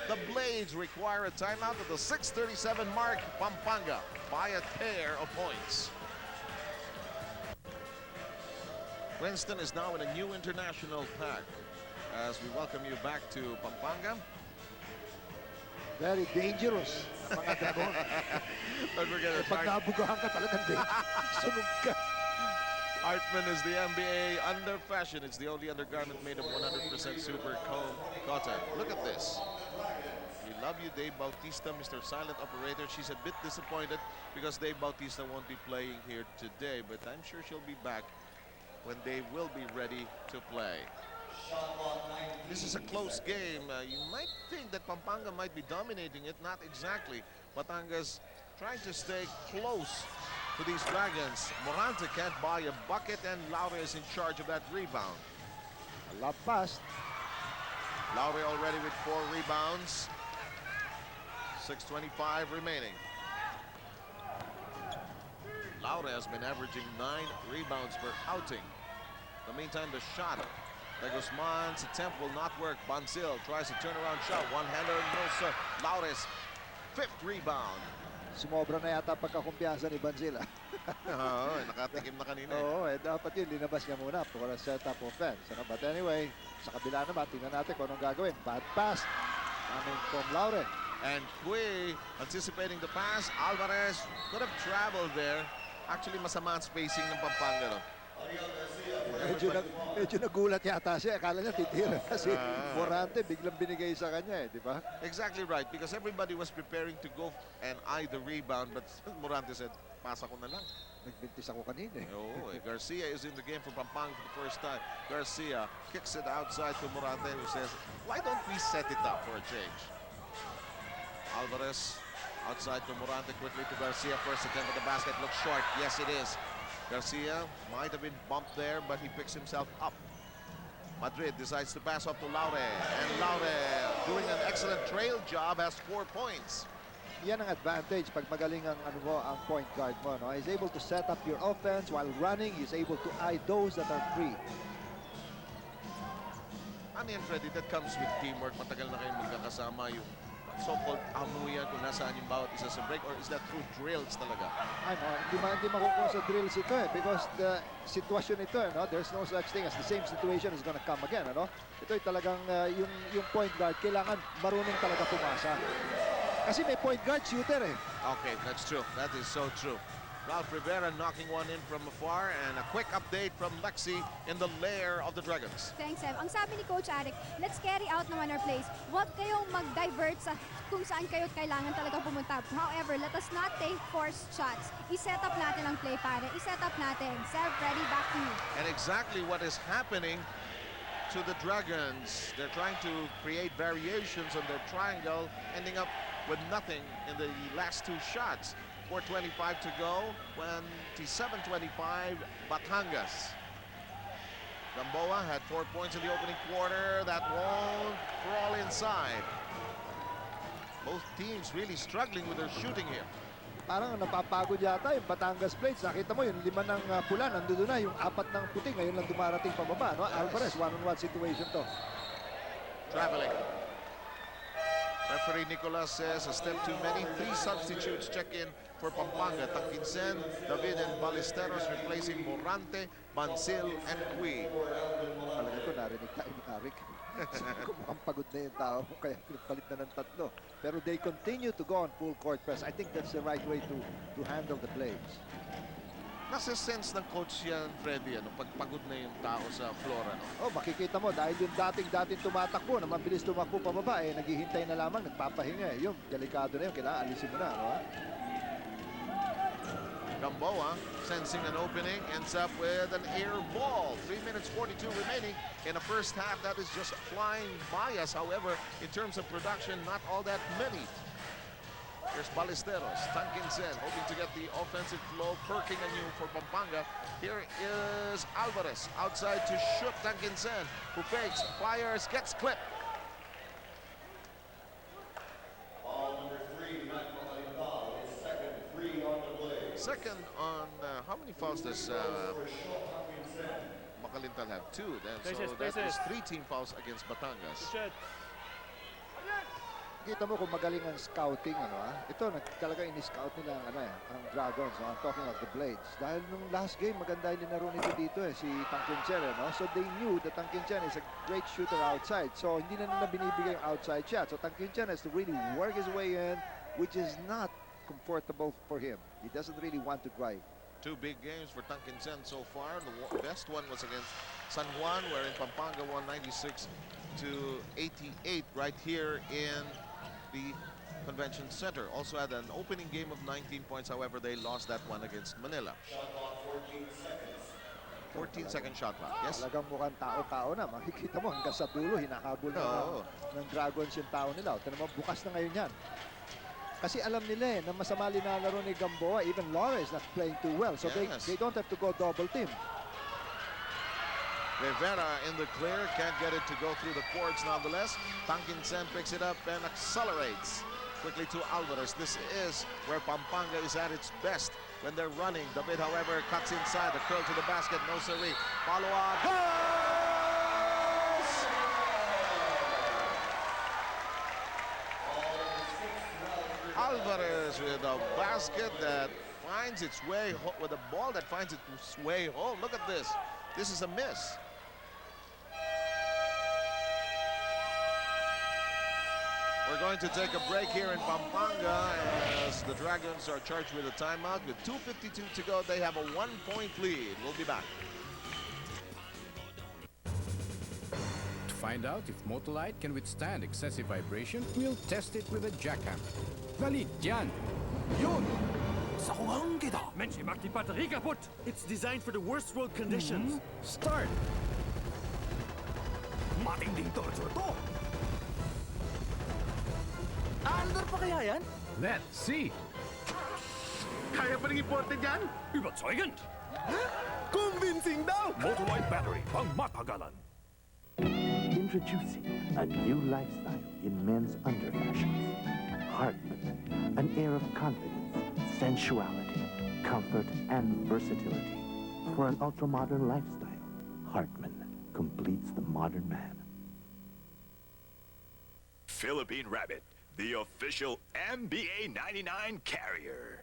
The Blades require a timeout at the 6:37 mark. Pampanga by a pair of points. Winston is now in a new international pack as we welcome you back to Pampanga. Very dangerous ang mga dragon. Don't forget it. Pag nabugahan ka talagang sunog ka. Hartman is the NBA under fashion. It's the only undergarment made of 100% super cotton. Look at this. We love you, Dave Bautista, Mr. Silent Operator. She's a bit disappointed because Dave Bautista won't be playing here today, but I'm sure she'll be back when Dave will be ready to play. Shot clock 19. This is a close game. You might think that Pampanga might be dominating it. Not exactly. Batangas trying to stay close to these Dragons. Morante can't buy a bucket, and Laure is in charge of that rebound. A love pass. Laure already with 4 rebounds. 6:25 remaining. Laure has been averaging 9 rebounds per outing. In the meantime, the shot. De Guzman's attempt will not work. Bansil tries a turnaround shot. One-hander, no sir. Laure's 5th rebound. Sumobra na yata pagkakumpiyansa ni Banzila. Oo, nakatikim na kanina. Oo, dapat yun, linabas niya muna for a setup offense. But anyway, sa kabila naman, tingnan natin kung anong gagawin. Bad pass coming from Laure. And Cui anticipating the pass. Alvarez could have traveled there. Actually, masama ang spacing ng Pampanga. No? Medyo nagulat yata siya. Akala niya titira kasi Morante biglang binigay sa kanya, di ba? Exactly right, because everybody was preparing to go and eye the rebound, but Morante said, pasa ko na lang. Nagbintis ako kanina. Oh, Garcia is in the game for Pampanga for the first time. Garcia kicks it outside to Morante, who says, why don't we set it up for a change? Alvarez outside to Morante, quickly to Garcia. First attempt at the basket looks short. Yes, it is. Garcia might have been bumped there, but he picks himself up. Madrid decides to pass up to Laure. And Laure, doing an excellent trail job, has 4 points. Yan ang advantage pag magaling ang ang point guard mo, no? He's able to set up your offense while running. He's able to eye those that are free. Ano yan, Freddy? That comes with teamwork. Matagal na kayong magkakasama, yung so-called amuyan kung nasaan yung bawat isa sa break, or is that through drills talaga? Hindi makukuha sa drills ito because the situation ito, no? There's no such thing as the same situation is gonna come again, ano? Ito ay talagang yung point guard kailangan marunong talaga pumasa. Kasi may point guard shooter eh. Okay, that's true. That is so true. Ralph Rivera knocking one in from afar, and a quick update from Lexi in the lair of the Dragons. Thanks, Ev. Ang sabi ni Coach Arik, let's carry out naman our plays. Huwag kayong mag-divert sa kung saan kayo kailangan talaga pumunta. However, let us not take forced shots. I-set up natin ang play, pare. I-set up natin. Sev, ready, back to you. And exactly what is happening to the Dragons. They're trying to create variations on their triangle, ending up with nothing in the last 2 shots. 4:25 to go, 27-25, Batangas. Gamboa had 4 points in the opening quarter. That won't crawl inside. Both teams really struggling with their shooting here. Parang napapagod yata yung Batangas plates. Nakita mo yung 5 ng pula, nandoon na. Yung 4 ng puti, ngayon lang dumarating pababa. No? Alvarez, one-on-one situation to. Traveling. Referee Nicolas says a step too many. 3 substitutes check in for Pampanga. Tangkinsen, David, and Ballesteros replacing Morante, Bansil, and Cui. Talaga ito, narinig tayo ni Arik. Mukhang pagod na yung tao mo, kaya palit na ng 3. Pero they continue to go on full court press. I think that's the right way to handle the plays. Nasa sense ng coach yan, Freddy, ano, pagpagod na yung tao sa floor, ano? Oh, makikita mo, dahil yung dating tumatakbo, na mabilis tumakbo pababa, eh, naghihintay na lamang, nagpapahinga. Yung delikado na yun, kailangan alisin mo na. No? Gamboa, sensing an opening, ends up with an air ball. 3 minutes 42 remaining in the first half. That is just flying by us. However, in terms of production, not all that many. Here's Ballesteros, Tangkinsen, hoping to get the offensive flow, perking anew for Pampanga. Here is Alvarez, outside to shoot. Tangkinsen, who fakes, fires, gets clipped. Ball number 3, Matt Macalintal, his second 3 on the play. Second on, how many fouls does Macalintal have? 2. Then, so that is 3 team fouls against Batangas. Kita mo kung magaling ang scouting, ano ah. Ito, talaga ini-scout nila ang Dragons, no? I'm talking of the Blades. Dahil nung last game, maganda yung linaro nito dito si Tangkinsen, no? So they knew that Tangkinsen is a great shooter outside. So hindi na nila binibigay yung outside shot. So Tangkinsen has to really work his way in, which is not comfortable for him. He doesn't really want to drive. 2 big games for Tangkinsen so far. The best one was against San Juan, wherein Pampanga won 96-88 right here in the Convention Center. Also had an opening game of 19 points. However, they lost that one against Manila. 14-second shot clock. Yes. Talagang mukhang tao-tao na. Makikita mo hanggang sa dulo, hinahabol na Oo. ng Dragons yung tao nila. Tignan mo, bukas na ngayon yan. Kasi alam nila na masama linalaro ni Gamboa. Even Lawrence not playing too well. So Yes. they don't have to go double team. Rivera in the clear, can't get it to go through the courts nonetheless. Tankinsen picks it up and accelerates quickly to Alvarez. This is where Pampanga is at its best when they're running. David, however, cuts inside, the curl to the basket, no siree. Follow up. Goes! Alvarez with a basket that finds its way, with a ball that finds its way home. Look at this. This is a miss. We're going to take a break here in Pampanga as the Dragons are charged with a timeout. With 2:52 to go, they have a 1-point lead. We'll be back. To find out if Motolite can withstand excessive vibration, we'll test it with a jackhammer. Valid yan! Yun! Sakuhang kita! Mensch, ihr macht die Batterie kaputt! It's designed for the worst road conditions. Start! Matinding torture to! Aandar pa kaya yan? Let's see! Kaya pa rin iporte dyan? Überzeugend! Convincing daw! Motolite battery, pang matagalan. Introducing a new lifestyle in men's under fashions. Hartman, an air of confidence, sensuality, comfort, and versatility. For an ultra-modern lifestyle, Hartman completes the modern man. Philippine Rabbit, the official MBA 99 carrier.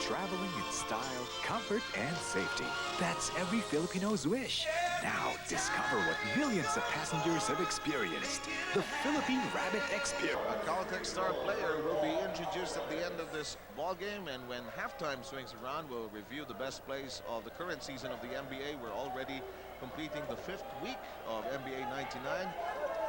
Traveling in style, comfort, and safety. That's every Filipino's wish. Now discover what millions of passengers have experienced. The Philippine Rabbit Experience. A Caltech star player will be introduced at the end of this ball game, and when halftime swings around, we'll review the best plays of the current season of the NBA. We're already completing the 5th week of NBA 99.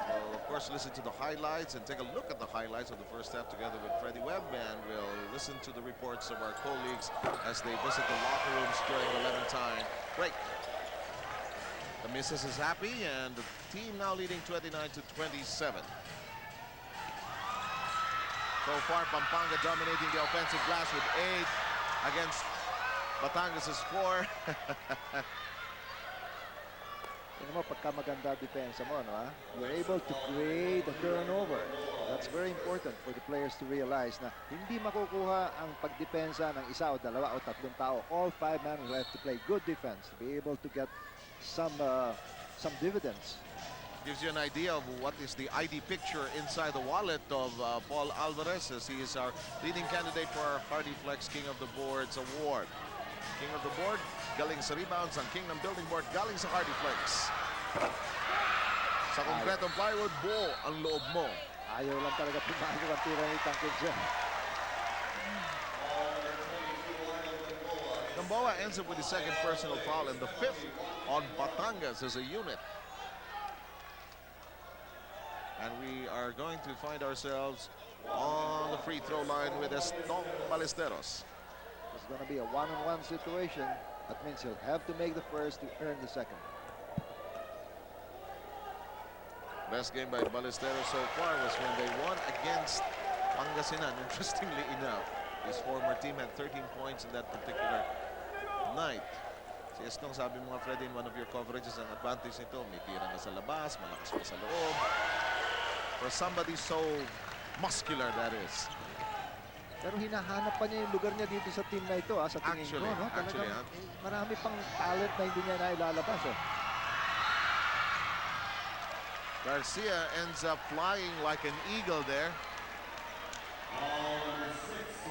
We'll, of course, listen to the highlights and take a look at the highlights of the first half together with Freddie Webb, and we'll listen to the reports of our colleagues as they visit the locker rooms during 11-time break. The missus is happy, and the team now leading 29-27. So far, Pampanga dominating the offensive glass with 8 against Batangas' 4. Tingnan mo, pagka maganda depensa mo, no, ha? You're able to create a turnover. That's very important for the players to realize na hindi makukuha ang pagdepensa ng isa o dalawa o tatlong tao. All 5 men will have to play good defense to be able to get some dividends. Gives you an idea of what is the ID picture inside the wallet of Paul Alvarez, as he is our leading candidate for our Hardy Flex King of the Boards award. King of the Board, galing sa rebounds, ang King ng Building Board, galing sa Hardy Flex. Sa konkretong plywood, buo ang loob mo. Ayaw lang talaga pumago ang tira ni Tankinsen. Gamboa ends up with his second personal foul and the 5th on Batangas as a unit. And we are going to find ourselves on the free throw line with Estong Ballesteros. It's going to be a one-on-one situation. That means he'll have to make the first to earn the second. Best game by Ballesteros so far was when they won against Pangasinan. Interestingly enough, his former team had 13 points in that particular night. Si Estong, sabi mga Freddy, in one of your coverages, ang advantage nito, may tira na sa labas, malakas pa sa loob. For somebody so muscular, that is. Pero hinahanap pa niya yung lugar niya dito sa team na ito, sa tingin ko, no? Talagang marami pang talent na hindi niya nailalabas, eh. Garcia ends up flying like an eagle there.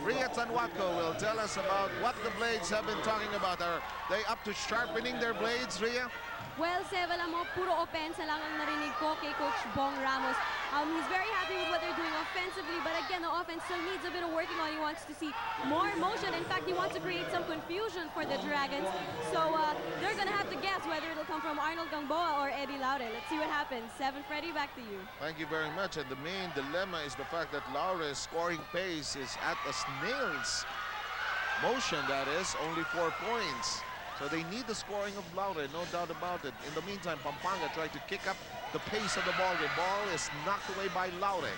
Ria Tanwaco will tell us about what the Blades have been talking about. Are they up to sharpening their blades, Ria? Well, Sev, alam mo, puro offense lang ang narinig ko kay Coach Bong Ramos. He's very happy with what they're doing offensively, but again, the offense still needs a bit of working on. He wants to see more motion. In fact, he wants to create some confusion for the Dragons. So they're going to have to guess whether it'll come come from Arnold Gamboa or Eddie Laure. Let's see what happens. 7, Freddy, back to you. Thank you very much. And the main dilemma is the fact that Laure's scoring pace is at a snail's motion, that is, only 4 points. So they need the scoring of Laure, no doubt about it. In the meantime, Pampanga tried to kick up the pace of the ball. The ball is knocked away by Laure.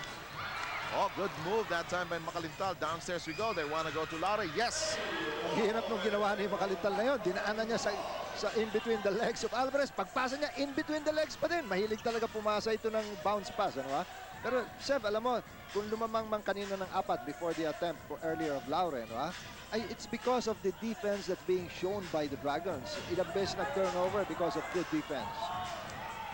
Oh, good move that time by Makalintal. Downstairs we go. They want to go to Laure. Yes! Ang hirap nung ginawa ni Makalintal na yun. Dinaanan niya sa in between the legs of Alvarez. Pagpasa niya, in between the legs pa din. Mahilig talaga pumasa ito ng bounce pass. Ano ba? Pero, Chef, alam mo, kung lumamang man kanina ng 4 before the attempt for earlier of Laure, ano ba? It's because of the defense that's being shown by the Dragons. Ilang beses nag-turnover because of good defense.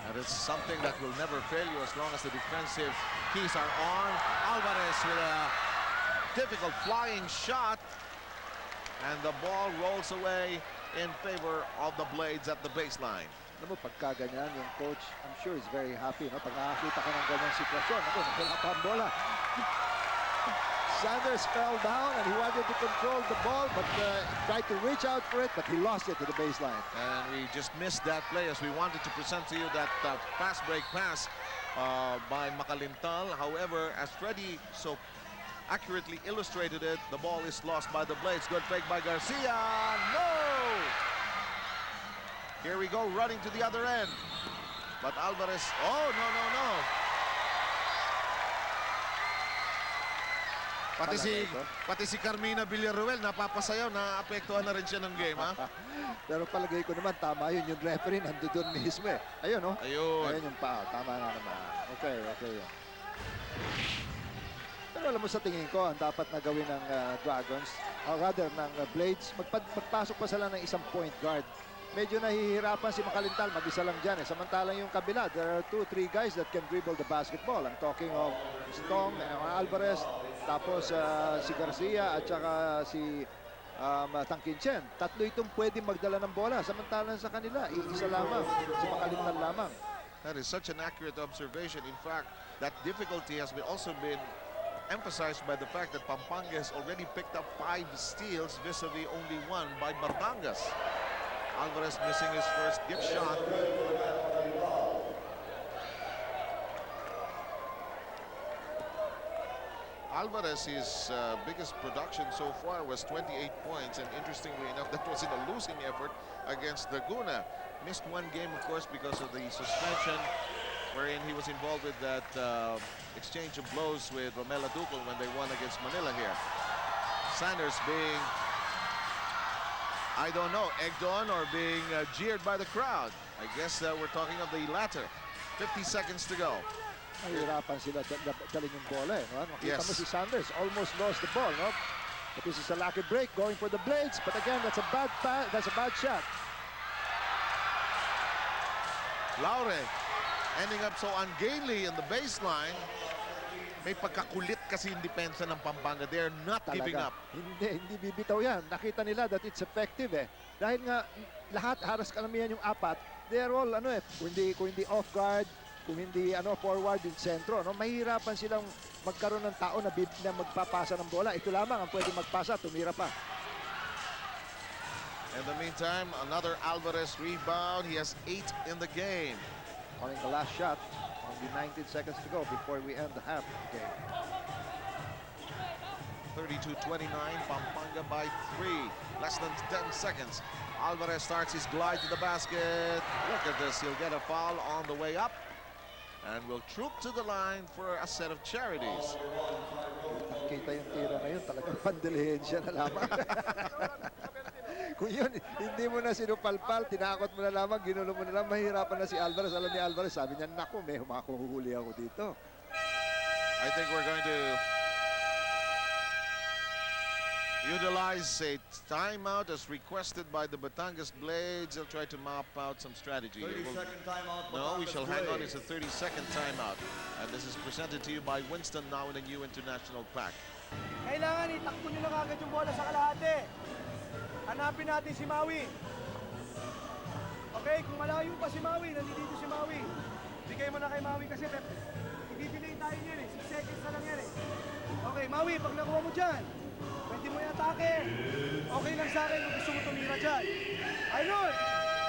And it's something that will never fail you as long as the defensive keys are on. Alvarez with a difficult flying shot. And the ball rolls away in favor of the Blades at the baseline. Alam mo, pagka ganyan, yung coach, I'm sure is very happy. No? Pag nakakita ka ng ganyang sitwasyon, ako, wala pa ang bola. Sanders fell down and he wanted to control the ball, but tried to reach out for it, but he lost it to the baseline. And we just missed that play as we wanted to present to you that fast break pass by Makalintal. However, as Freddy so accurately illustrated it, the ball is lost by the Blades. Good fake by Garcia. No! Here we go, running to the other end. But Alvarez, oh, no. Pati si Carmina Villaruel napapasayaw, naapektuhan na rin siya ng game, ha? Pero palagay ko naman, tama yun. Yung referee nandoon mismo eh. Ayun, no? Ayun. Ayun yung foul. Tama na naman. Okay. Pero alam mo, sa tingin ko, ang dapat na gawin ng Dragons, or rather ng Blades, magpasok pa sila ng isang point guard. Medyo nahihirapan si Makalintal, mag-isa lang dyan. Samantalang yung kabila, there are 2-3 guys that can dribble the basketball. I'm talking of Stong, Alvarez, tapos si Garcia at saka si Tangkinchen. Tatlo itong pwede magdala ng bola. Samantalang sa kanila, isa lamang, si Makalintal lamang. That is such an accurate observation. In fact, that difficulty has also been emphasized by the fact that Pampanga has already picked up 5 steals vis-a-vis only 1 by Batangas. Alvarez missing his first gift shot. Alvarez's biggest production so far was 28 points, and interestingly enough, that was in a losing effort against Laguna. Missed 1 game, of course, because of the suspension, wherein he was involved with that exchange of blows with Romela Ducal when they won against Manila here. Sanders being, I don't know, egged on or being jeered by the crowd. I guess we're talking of the latter. 50 seconds to go. Nahihirapan sila dalhin yung bola eh. No? Makita mo Yes. si Sanders almost lost the ball. No? But this is a lucky break going for the Blades. But again, that's a bad shot. Laure ending up so ungainly in the baseline. May pagkakulit kasi yung depensa ng Pampanga. They're not giving up. Hindi bibitaw yan. Nakita nila that it's effective eh. Dahil nga lahat haras karamihan yung 4. They're all kung hindi off guard, kung hindi forward yung sentro, mahihirapan silang magkaroon ng tao na magpapasa ng bola. Ito lamang ang pwede magpasa, tumira pa. In the meantime, another Alvarez rebound. He has 8 in the game. Calling the last shot. Only 19 seconds to go before we end the half of the game. 32-29, Pampanga by 3. Less than 10 seconds. Alvarez starts his glide to the basket. Look at this, he'll get a foul on the way up. And will troop to the line for a set of charities. Kita yung tira na yun, talagang pandilihensya na lamang. Kung yun, hindi mo na sinupalpal, tinakot mo na lamang, ginulo mo na lang, mahirapan na si Alvarez. Alam ni Alvarez, sabi niya, naku, may humakuhuli ako dito. I think we're going to utilize a timeout as requested by the Batangas Blades. They'll try to mop out some strategy. 30-second timeout. No, we Batangas shall hang on. Blades. It's a 30-second timeout. And this is presented to you by Winston, now in the new international pack. Kailangan itakbo nyo na kagad yung bola sa kalahati. Hanapin natin si Maui. Okay, kung malayo pa si Maui, nandito si Maui. Bigay mo na kay Maui kasi ibibigay tayo yan eh. 6 seconds na lang yan eh. Okay, Maui, pag nakuha mo dyan, pwede mo i-atake. Okay lang sa akin kung gusto mo tumira dyan. Ayun,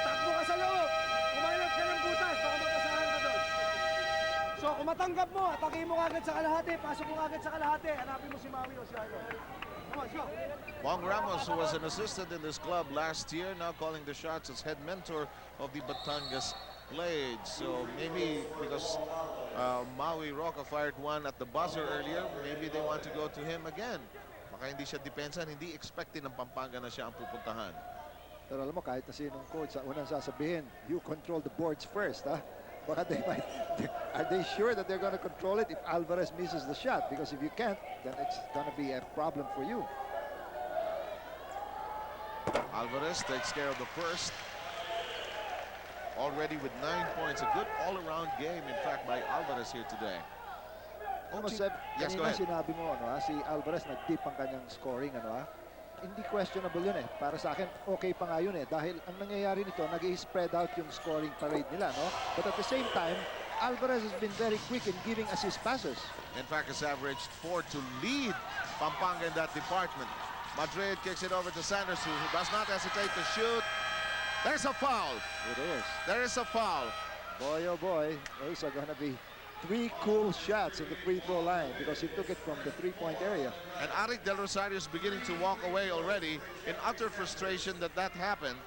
takbo ka sa loob. matanggap mo, atake mo agad sa kalahati, pasok mo agad sa kalahati, hanapin mo si Maui o si Arlo. Come on, let's go. Bong Ramos, who was an assistant in this club last year, now calling the shots as head mentor of the Batangas Blades. So maybe because Maui Roca fired one at the buzzer earlier, maybe they want to go to him again. Baka hindi siya depensan, hindi expected ng Pampanga na siya ang pupuntahan. Pero alam mo, kahit na sinong coach, sa unang sasabihin, you control the boards first, ha? Baka they might, are they sure that they're going to control it if Alvarez misses the shot? Because if you can't, then it's going to be a problem for you. Alvarez takes care of the first. Already with 9 points. A good all-around game, in fact, by Alvarez here today. Ano, Seb, Yes, go kanina ahead. sinabi mo, ano, ha, si Alvarez nag-dip ang kanyang scoring, ano, ha? Hindi questionable yun, eh. Para sa akin, okay pa nga yun, eh. Dahil ang nangyayari nito, nag-i-spread out yung scoring parade nila, no? But at the same time, Alvarez has been very quick in giving assist passes. In fact, has averaged 4 to lead Pampanga in that department. Madrid kicks it over to Sanders, who does not hesitate to shoot. There's a foul. It is. There is a foul. Boy, oh boy, those are gonna be 3 cool shots in the free throw line because he took it from the three-point area. And Arik Del Rosario is beginning to walk away already in utter frustration that happened.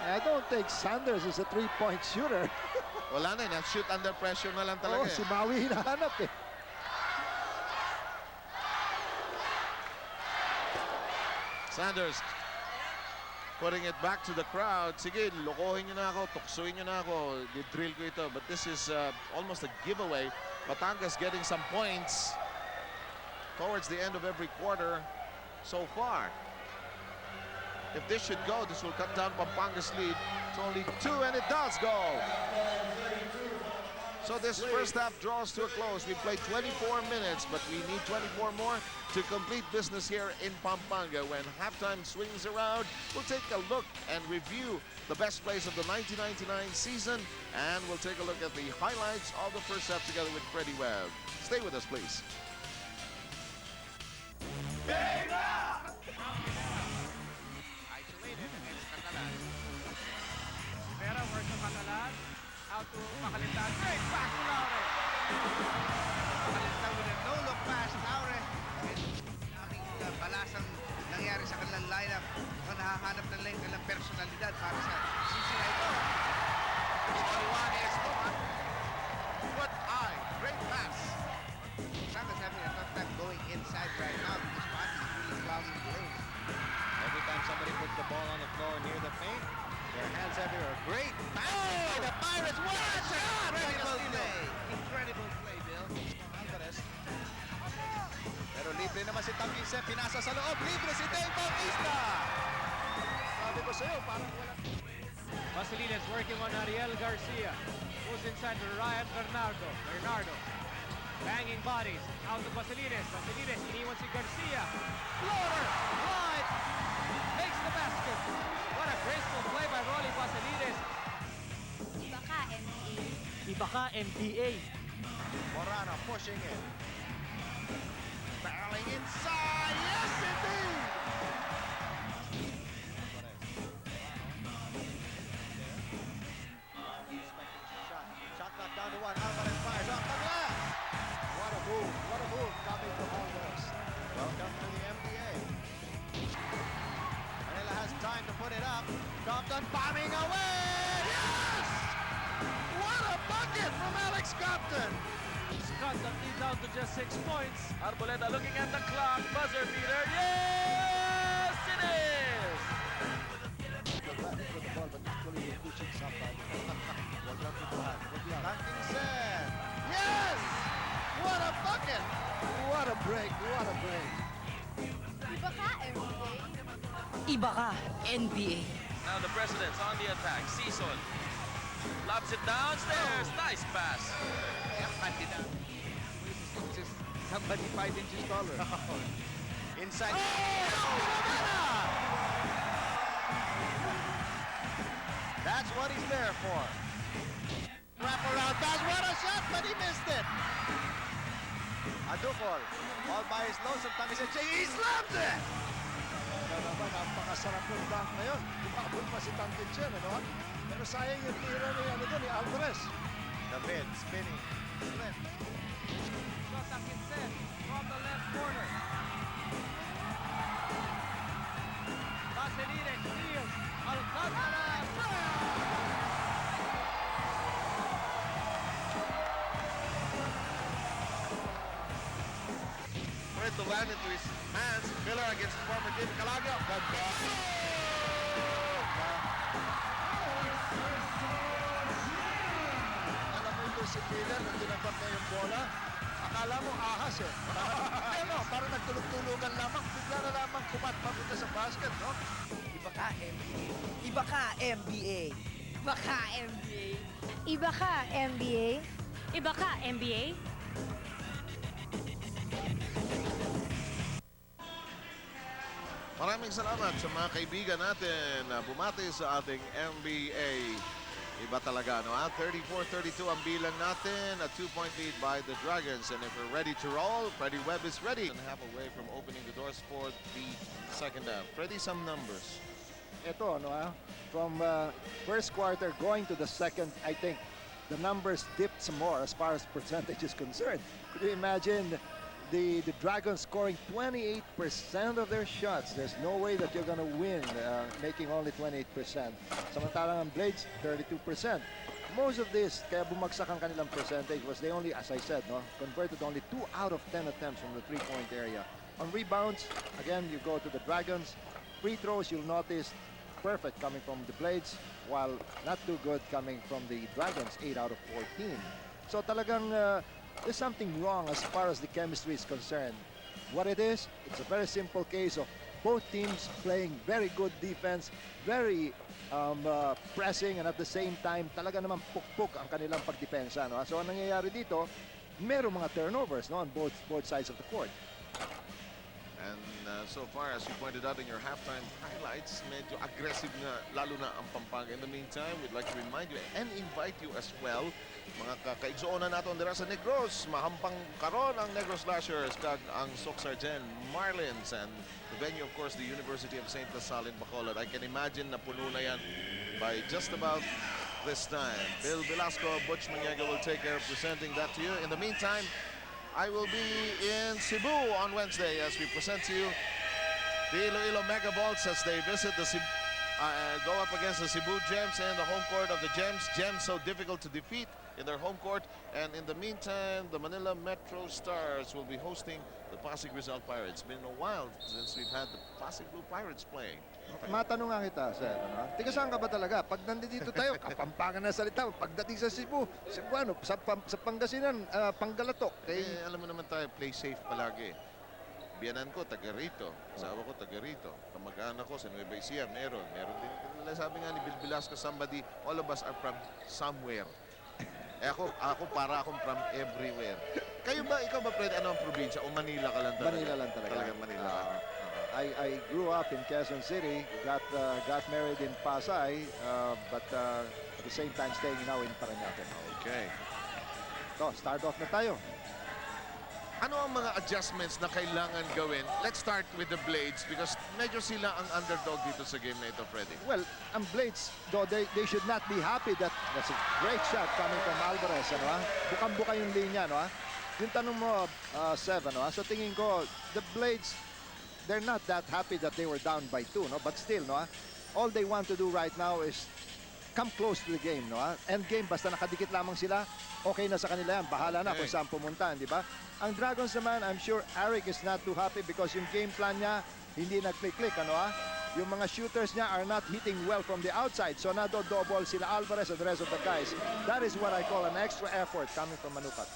I don't think Sanders is a three-point shooter. Wala na, na-shoot under pressure na lang talaga. Oh, si Maui hinahanap, eh. Sanders putting it back to the crowd. Sige, lokohin nyo na ako, tuksuin nyo na ako, di-drill ko ito. But this is almost a giveaway. Batangas getting some points towards the end of every quarter so far. If this should go, this will cut down Pampanga's lead to only 2, and it does go. So this first half draws to a close. We played 24 minutes, but we need 24 more to complete business here in Pampanga. When halftime swings around, we'll take a look and review the best plays of the 1999 season, and we'll take a look at the highlights of the first half together with Freddie Webb. Stay with us, please. Isolated against Catalan. Rivera works on Catalan. Out to Macalintang. Great pass to Laure. Macalintang with a no-look pass. Laure. Aming balasang nangyari sa kanilang lineup. Nahahanap na lang kanilang personalidad para sa season na ito. Soliwanes. Good eye. Great pass. Santos having a tough time going inside right now because Pati is really clogging the lanes. Every time somebody puts the ball on the floor near the paint, their hands everywhere. Great pass by the Pirates. What a shot! Incredible play. Incredible play, Bill. Alvarez. Pero libre naman si Tanquise. Pinasa sa loob. Libre si Dave Bautista. Sabi ko sa'yo, parang wala. Vasilides working on Ariel Garcia. Goes inside to Ryan Bernardo. Banging bodies. Out to Vasilides. Vasilides iniwan si Garcia. Floater. Wide. Makes the basket. What a graceful play by Rolly Vasilides. Iba ka, NBA. Iba ka, NBA. Morano pushing it. Barreling inside. Yes, indeed. Shot clock down to 1. Alvarez fires off the glass. What a move coming from Alvarez. Welcome to the NBA. Manila has time to put it up. Compton bombing away. Yes! What a bucket from Alex Compton. Compton leads down to just 6 points. Arboleda looking at the clock. Buzzer beater. Yes, it is! Tanquise. Yes! What a bucket! What a break, what a break. Iba ka, NBA. Iba ka, NBA. Now the President's on the attack. Season. Lobs it downstairs. Nice pass. Somebody 5 inches taller. Inside. That's what he's there for. Wrap around pass. What a shot, but he missed it. Adukol. All by his lonesome. Tanquise. He slams it. Naman, napakasarap ng dunk na yun. Umabot pa si Tanquise, ano? Pero sayang yung tira ni Alvarez. The mid, spinning. Left. Shot Quincen from the left corner. Vasilines steals. Alcantara. For it to land into his hands. Miller against the former team. Calagio. Ganda. Alam mo ito si Miller nung tinabak niya yung bola. Akala mo ahas eh. Parang nagtulog-tulugan lamang. Bigla na lamang kumat papunta sa basket, no? Iba ka, NBA. Iba ka, NBA. Iba ka, NBA. Iba ka, NBA. Iba ka, NBA. Maraming salamat sa mga kaibigan natin na bumati sa ating NBA. Iba talaga, no? 34-32 ang bilang natin. A 2-point lead by the Dragons. And if we're ready to roll, Freddie Webb is ready. And half away from opening the doors for the second half. Freddie, some numbers. Ito, from first quarter going to the second, I think the numbers dipped some more as far as percentage is concerned. Could you imagine the Dragons scoring 28% of their shots? There's no way that you're gonna win making only 28%. Samantalang ang Blades, 32%. Most of this, kaya bumagsak ang kanilang percentage was they only, as I said, converted only 2 out of 10 attempts from the three-point area. On rebounds, again, you go to the Dragons. Free throws, you'll notice, perfect coming from the Blades, while not too good coming from the Dragons, 8 out of 14. So talagang there's something wrong as far as the chemistry is concerned. What it is, it's a very simple case of both teams playing very good defense, very pressing, and at the same time, talaga naman pukpuk ang kanilang pagdepensa. No? So ang nangyayari dito, merong mga turnovers on both sides of the court. And so far, as you pointed out in your halftime highlights, medyo aggressive nga, lalo na ang Pampanga. In the meantime, we'd like to remind you and invite you as well, mga kakaigsuonan natin dira sa Negros. Mahampang karon ang Negros Slashers kag ang Soc Sargent Marlins, and the venue, of course, the University of St. Lasal in Bacolod. I can imagine na puno na yan by just about this time. Bill Velasco, Butch Maniaga will take care of presenting that to you. In the meantime, I will be in Cebu on Wednesday as we present to you the Iloilo Mega Vaults as they visit the go up against the Cebu Gems and the home court of the Gems. Gems so difficult to defeat in their home court. And in the meantime, the Manila Metro Stars will be hosting the Pasig Rizal Pirates. It's been a while since we've had the Pasig Blue Pirates playing. Matanong nga kita, sir. Tiga saan ka ba talaga? Pag nandito tayo, Kapampangan na salita. Pagdating sa Cebu, Cebuano, sa Pangasinan, Panggalatok. Alam mo naman tayo, play safe palagi. Biyanan ko, taga rito. Asawa ko, taga rito. Kamag-anak ko sa Nueva Ecija, meron din. Sabi nga ni Bill Velasco, somebody, all of us are from somewhere. Ako para akong from everywhere. Kayo ba, ikaw ba, Fred, ano ang probinsya? O Manila ka lang talaga? Manila lang talaga. Talagang Manila. I grew up in Quezon City, got married in Pasay, but at the same time staying now in Parañaque. Okay. So, start off na tayo. Ano ang mga adjustments na kailangan gawin? Let's start with the Blades because medyo sila ang underdog dito sa game na ito, Freddy. Well, ang Blades, though they should not be happy that that's a great shot coming from Alvarez. Bukang-buka yung linya. Yung tanong mo, Sev, sa tingin ko, the Blades, they're not that happy that they were down by 2, but still, all they want to do right now is come close to the game, end game, basta nakadikit lamang sila, okay na sa kanila yan, bahala na kung saan pumuntahan, di ba? Ang Dragons naman, I'm sure Eric is not too happy because yung game plan niya, hindi nag-click-click, Yung mga shooters niya are not hitting well from the outside, so nado-double sila Alvarez and the rest of the guys. That is what I call an extra effort coming from Manukat.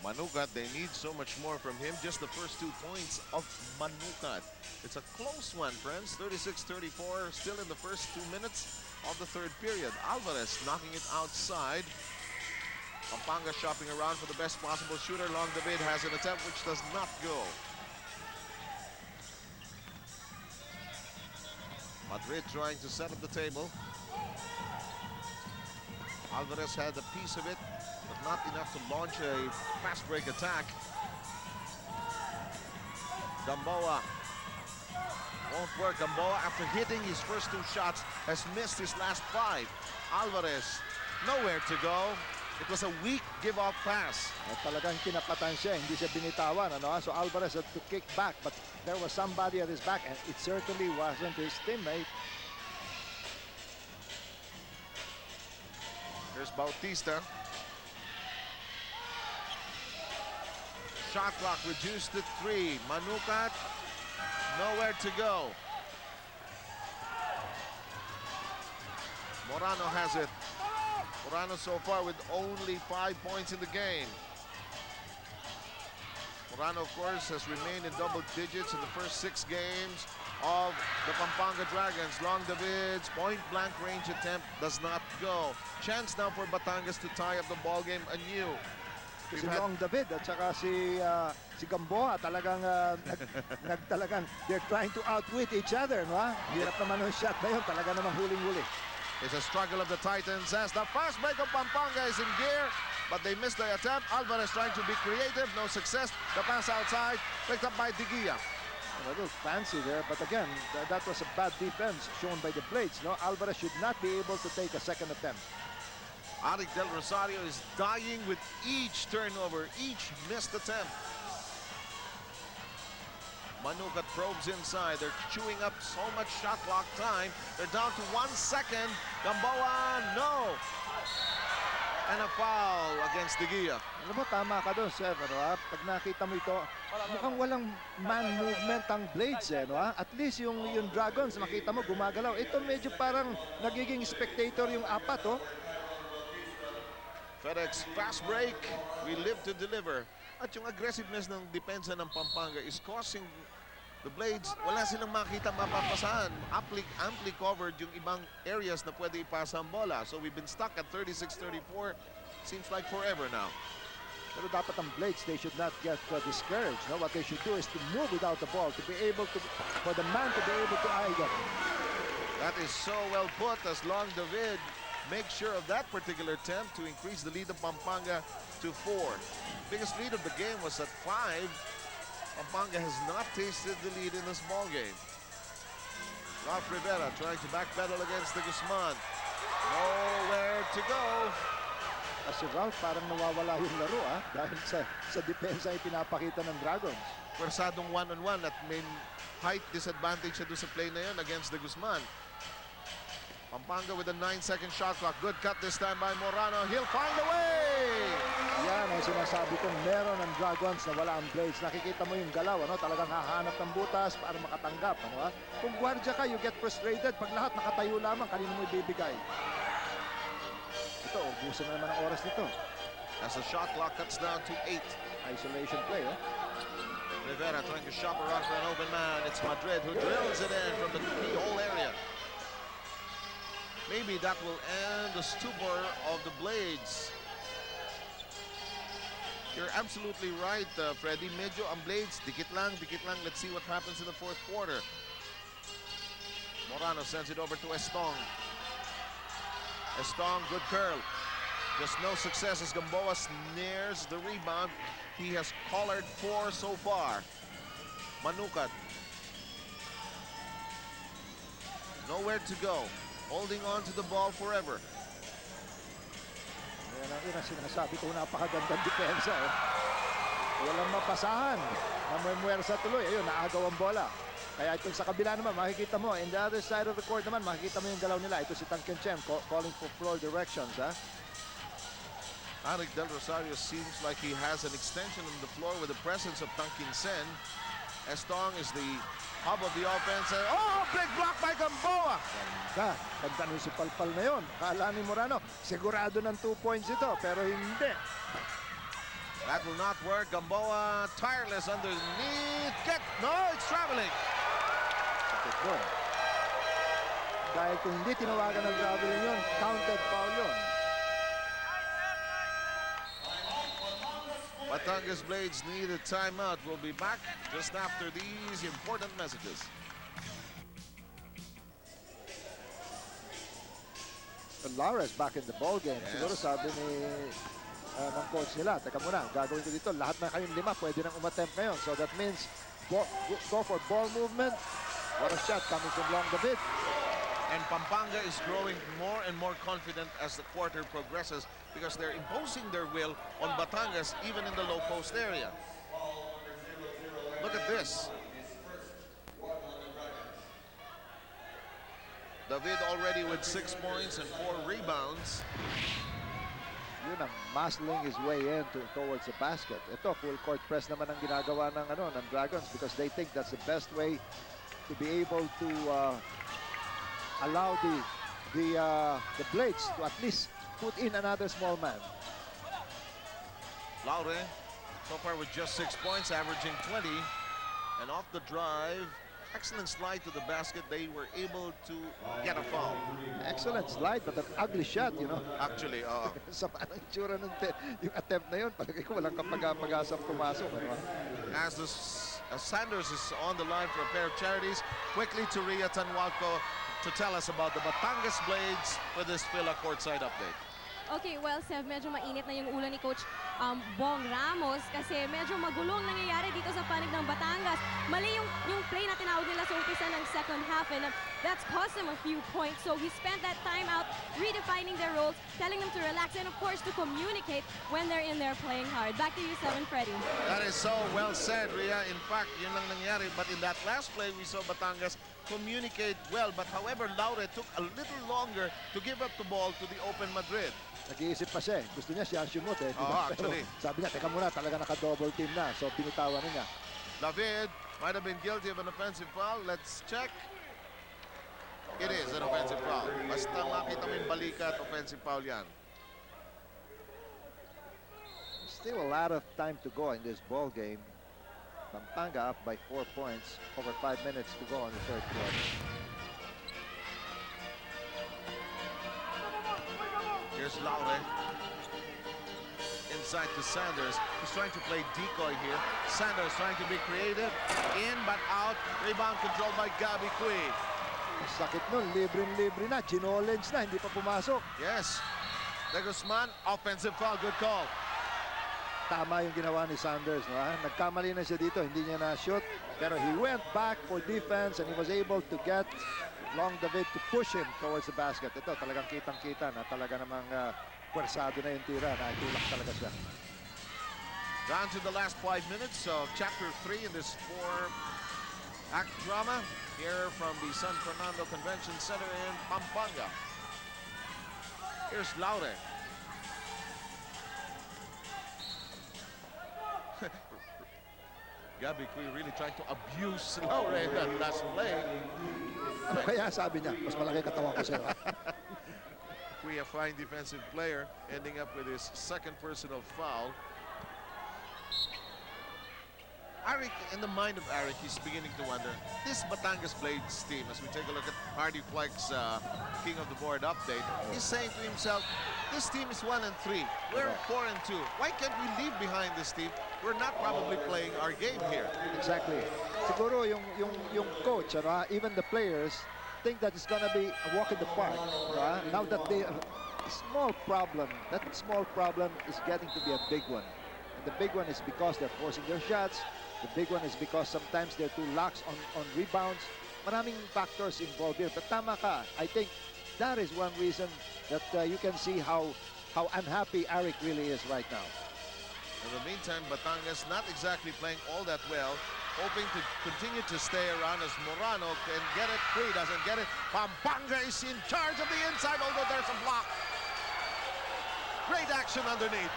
Manukat, they need so much more from him. Just the first 2 points of Manukat. It's a close one, friends. 36-34, still in the first 2 minutes of the third period. Alvarez knocking it outside. Pampanga shopping around for the best possible shooter. Long David has an attempt which does not go. Madrid trying to set up the table. Alvarez had a piece of it, but not enough to launch a fast break attack. Gamboa Won't work. Gamboa, after hitting his first 2 shots, has missed his last 5. Alvarez, nowhere to go. It was a weak give-off pass. At talagang kinapatan siya, hindi siya binitawan. Ano? So Alvarez had to kick back, but there was somebody at his back, and it certainly wasn't his teammate. Here's Bautista. Shot clock reduced to 3. Manukat, nowhere to go. Morano has it. Morano so far with only 5 points in the game. Morano, of course, has remained in double digits in the first 6 games of the Pampanga Dragons. Long David's point-blank range attempt does not go. Chance now for Batangas to tie up the ball game anew. Si Long David at saka si Gamboa talagang talagang they're trying to outwit each other, no? Hirap naman yung shot na yun, talaga namang huling-huli. It's a struggle of the Titans as the fast break of Pampanga is in gear, but they missed the attempt. Alvarez trying to be creative, no success. The pass outside, picked up by Diguia. A little fancy there, but again, that was a bad defense shown by the Blades, no? Alvarez should not be able to take a second attempt. Arik Del Rosario is dying with each turnover, each missed attempt. Manukat probes inside. They're chewing up so much shot clock time. They're down to 1 second. Gamboa, no! And a foul against Diguia. Alam mo, tama ka doon, Sir. Ano, ha? Pag nakita mo ito, mukhang walang man movement ang Blades. No, ha? At least yung Dragons, makita mo, gumagalaw. Ito medyo parang nagiging spectator yung 4. Oh. FedEx fast break. We live to deliver. At yung aggressiveness ng depensa ng Pampanga is causing the Blades, wala silang makita mapapasahan. Amply covered yung ibang areas na pwede ipasa ang bola. So we've been stuck at 36-34. Seems like forever now. Pero dapat ang Blades, they should not get discouraged. No? What they should do is to move without the ball, to be able to, for the man to be able to eye them. That is so well put as Long David makes sure of that particular attempt to increase the lead of Pampanga to 4. Biggest lead of the game was at 5. Pampanga has not tasted the lead in this ball game. Ralph Rivera trying to backpedal against the Guzman. Nowhere to go. Kasi Ralph parang nawawala yung laro dahil sa depensa ay pinapakita ng Dragons. Pwersadong one-on-one at may height disadvantage siya doon sa play na yun against the Guzman. Pampanga with a 9-second shot clock. Good cut this time by Morano. He'll find a way! Yan ang sinasabi kong meron ng Dragons na wala ang Blades. Nakikita mo yung galaw, ano? Talagang hahanap ng butas para makatanggap. Ano, ha? Kung gwardiya ka, you get frustrated. Pag lahat nakatayo lamang, kanino mo ibibigay? Ito, ubusan na naman ang oras nito. As the shot clock cuts down to 8. Isolation play, oh. Rivera trying to shop around for an open man. It's Madrid who drills it in from the keyhole area. Maybe that will end the stupor of the Blades. You're absolutely right, Freddy. Medyo ang Blades, dikit lang. Let's see what happens in the 4th quarter. Morano sends it over to Estong. Estong, good curl. Just no success as Gamboa snares the rebound. He has collared 4 so far. Manukat. Nowhere to go. Holding on to the ball forever. Yan ang sinasabi ko, napakagandang depensa. Eh. Walang mapasahan. Namumuwersa tuloy. Ayun, naagaw ang bola. Kaya itong sa kabila naman, makikita mo, in the other side of the court naman, makikita mo yung galaw nila. Ito si Tanken Chen calling for floor directions. Arik Del Rosario seems like he has an extension on the floor with the presence of Tankin Sen. Estong is the hub of the offense. Oh, big block by Gamboa! Ganda nun si Palpal na yun. Akala ni Morano, sigurado ng 2 points ito, pero hindi. That will not work. Gamboa tireless underneath. No, it's traveling. Sakit doon. Dahil kung hindi tinawagan ng traveling yun, counted foul yun. Batangas Blades need a timeout. We'll be back just after these important messages. Lara is back in the ball game. Yes. Siguro sabi ng coach nila, teka muna, gagawin ko dito, lahat na kayong 5 pwede nang umattempt ngayon. So that means go for ball movement, What a shot coming from Long David. And Pampanga is growing more and more confident as the quarter progresses because they're imposing their will on Batangas even in the low post area. Look at this. David already with 6 points and 4 rebounds. Yun ang muscling his way in towards the basket. Ito, full court press naman ang ginagawa ng Dragons because they think that's the best way to be able to allow the Blades to at least put in another small man. Laure, so far with just 6 points, averaging 20. And off the drive, excellent slide to the basket. They were able to get a foul. Excellent slide, but an ugly shot, you know. Actually, Sa parang itsura ng yung attempt na yun, palagay ko walang kapag-asang pumasok. Ano? as Sanders is on the line for a pair of charities, quickly to Ria Tanwalco to tell us about the Batangas Blades for this Phila courtside update. Okay, well, Sev, medyo mainit na yung ulo ni Coach Bong Ramos kasi medyo magulong nangyayari dito sa panig ng Batangas. Mali yung play na tinawag nila sa umpisa ng second half and that's cost them a few points. So he spent that time out redefining their roles, telling them to relax and of course to communicate when they're in there playing hard. Back to you, Seven Freddy. That is so well said, Ria. In fact, yun lang nangyari. But in that last play, we saw Batangas communicate well. But however, Laure took a little longer to give up the ball to the open Madrid. Nag-iisip pa siya eh. Gusto niya siya shoot eh. Actually. Pero sabi niya, teka muna, talaga naka-double team na. So binitawan niya. David might have been guilty of an offensive foul. Let's check. It is an offensive foul. Basta makita mo yung balikat, offensive foul yan. Still a lot of time to go in this ball game. Pampanga up by 4 points. Over 5 minutes to go in the third quarter. Here's Laure. Inside to Sanders, who's trying to play decoy here. Sanders trying to be creative. In but out. Rebound controlled by Gabby Cui. Sakit nun. Libre na. Ginolens na. Hindi pa pumasok. Yes. De Guzman, offensive foul. Good call. Tama yung ginawa ni Sanders. No? Nagkamali na siya dito. Hindi niya na-shoot. Pero he went back for defense and he was able to get Long David to push him towards the basket. Ito talagang kitang-kita na talaga namang pwersado na yung tira. Naitulak talaga siya. Down to the last 5 minutes of Chapter 3 in this 4-act drama here from the San Fernando Convention Center in Pampanga. Here's Laure. Gabby Cui really trying to abuse Laure in that last play. Ano kaya sabi niya? Mas malaki katawan ko sa'yo. Cui, a fine defensive player, ending up with his second personal foul. Arik, in the mind of Arik, he's beginning to wonder, this Batangas Blades team, as we take a look at Hardy Fleck's King of the Board update, he's saying to himself, this team is 1-3. We're 4-2. Why can't we leave behind this team? We're not probably playing our game here. Exactly. Siguro yung coach, even the players, think that it's gonna be a walk in the park. Now that they small problem, that small problem is getting to be a big one. And the big one is because they're forcing their shots. The big one is because sometimes they're too lax on rebounds. Maraming factors involved here. But tama ka, I think that is one reason that you can see how unhappy Arik really is right now. In the meantime, Batangas not exactly playing all that well, hoping to continue to stay around as Morano can get it. Cui doesn't get it. Pampanga is in charge of the inside, although there's a block. Great action underneath.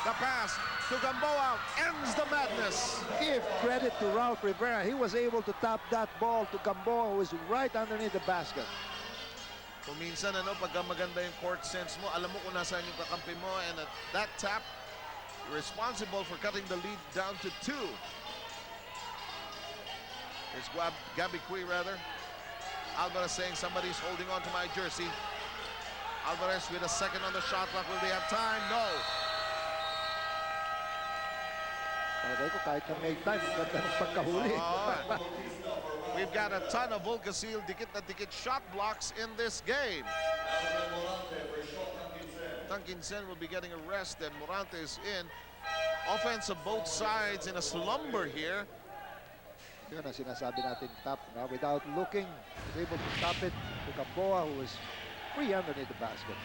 The pass to Gamboa ends the madness. Give credit to Ralph Rivera. He was able to tap that ball to Gamboa, who is right underneath the basket. Kung minsan, pagka maganda yung court sense mo, alam mo kung nasaan yung kakampi mo, and at that tap, responsible for cutting the lead down to 2. It's Gabby Cui, rather. Alvarez saying somebody's holding on to my jersey. Alvarez with a second on the shot clock. Will they have time? No. Palagay ko kahit na make time, ganda ng pagkahuli. We've got a ton of Volcasil dikit na dikit shot blocks in this game. Tanquinsen will be getting a rest and Morante is in. Offense of both sides in a slumber here. Yun ang sinasabi natin, tap. No? Without looking, was able to tap it to Gamboa, who was free underneath the basket.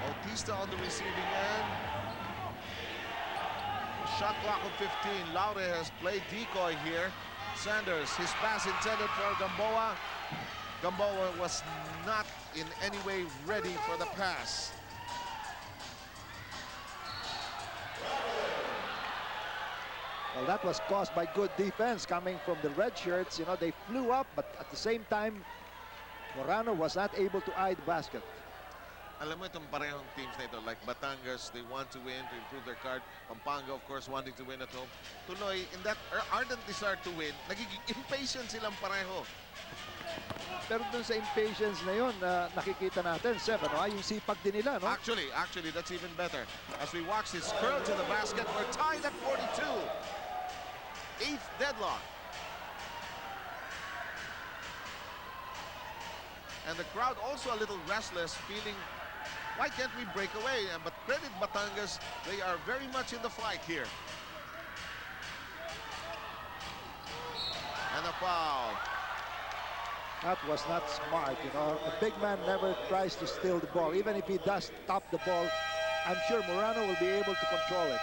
Bautista on the receiving end. Shot clock of 15. Laure has played decoy here. Sanders, his pass intended for Gamboa. Gamboa was not in any way ready for the pass. Well, that was caused by good defense coming from the red shirts. You know, they flew up, but at the same time, Morano was not able to eye the basket. Alam mo itong parehong teams na ito, like Batangas, they want to win to improve their card. Pampanga, of course, wanting to win at home. Tuloy, in that ardent desire to win, nagiging impatient silang pareho. Pero dun sa impatience na yun, nakikita natin, Seb, ano, yung sipag din nila, no? Actually, that's even better. As we watch this curl to the basket, we're tied at 42. 8th deadlock. And the crowd also a little restless, feeling, why can't we break away? But credit Batangas, they are very much in the fight here. And a foul. That was not smart, you know. A big man never tries to steal the ball. Even if he does stop the ball, I'm sure Morano will be able to control it.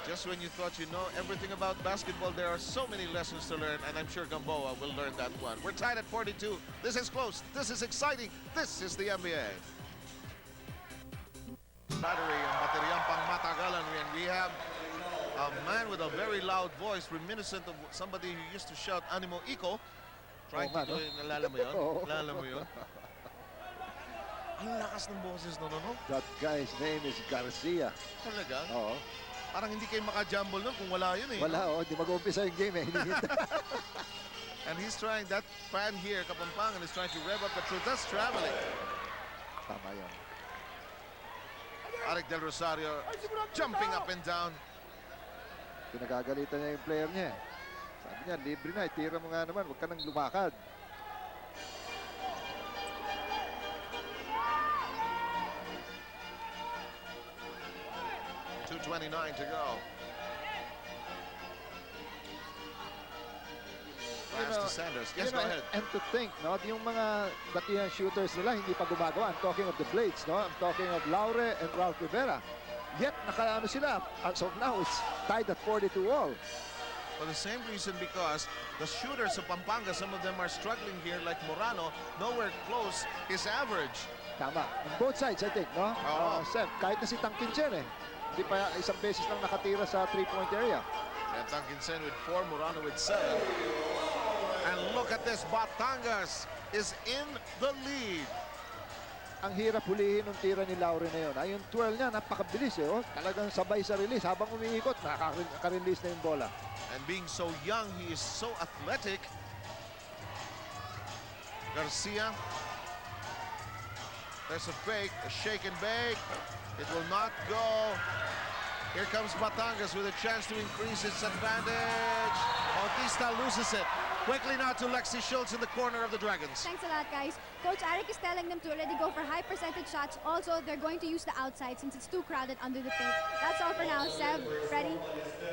Just when you thought you know everything about basketball, there are so many lessons to learn, and I'm sure Gamboa will learn that one. We're tied at 42. This is close. This is exciting. This is the NBA. Battery and bateryang pangmatagalan, and we have a man with a very loud voice, reminiscent of somebody who used to shout Animo Iko. Trying to do it. Nalala mo yun? Nalala mo yun? Ang lakas ng boses no? That guy's name is Garcia. Talaga? Oo. Parang hindi kayo maka-jumble nun kung wala yun eh. Wala, hindi mag-umpisa yung game eh. And he's trying, that fan here, Kapampangan, is trying to rev up the truth. That's traveling. Tama yun. Alec Del Rosario jumping up and down. Pinagagalitan niya yung player niya. Sabi niya, libre na, itira mo nga naman, huwag ka nang lumakad. .229 to go. Pass to Sanders. Yes, go ahead. And to think, no, yung mga datihan shooters nila hindi pa gumagawa. I'm talking of the Blades, no? I'm talking of Laure and Ralph Rivera. Yet, nakaano sila. As of now, it's tied at 42 all. For the same reason, because the shooters of Pampanga, some of them are struggling here, like Morano, nowhere close his average. Tama. On both sides, I think, no? Seb, kahit na si Tangkinchen eh. Hindi pa isang beses lang nakatira sa three-point area. And Tangkinchen with 4, Morano with 7. And look at this, Batangas is in the lead. Ang hirap hulihin ng tira ni Laure na yun. Yung twirl niya, napakabilis eh. Oh. Talagang sabay sa release. Habang umiikot, nakaka-release na yung bola. And being so young, he is so athletic. Garcia. There's a fake, a shake and bake. It will not go. Here comes Batangas with a chance to increase its advantage. Bautista loses it. Quickly now to Lexi Schultz in the corner of the Dragons. Thanks a lot, guys. Coach Arik is telling them to already go for high percentage shots. Also, they're going to use the outside since it's too crowded under the paint. That's all for now. Seb, ready?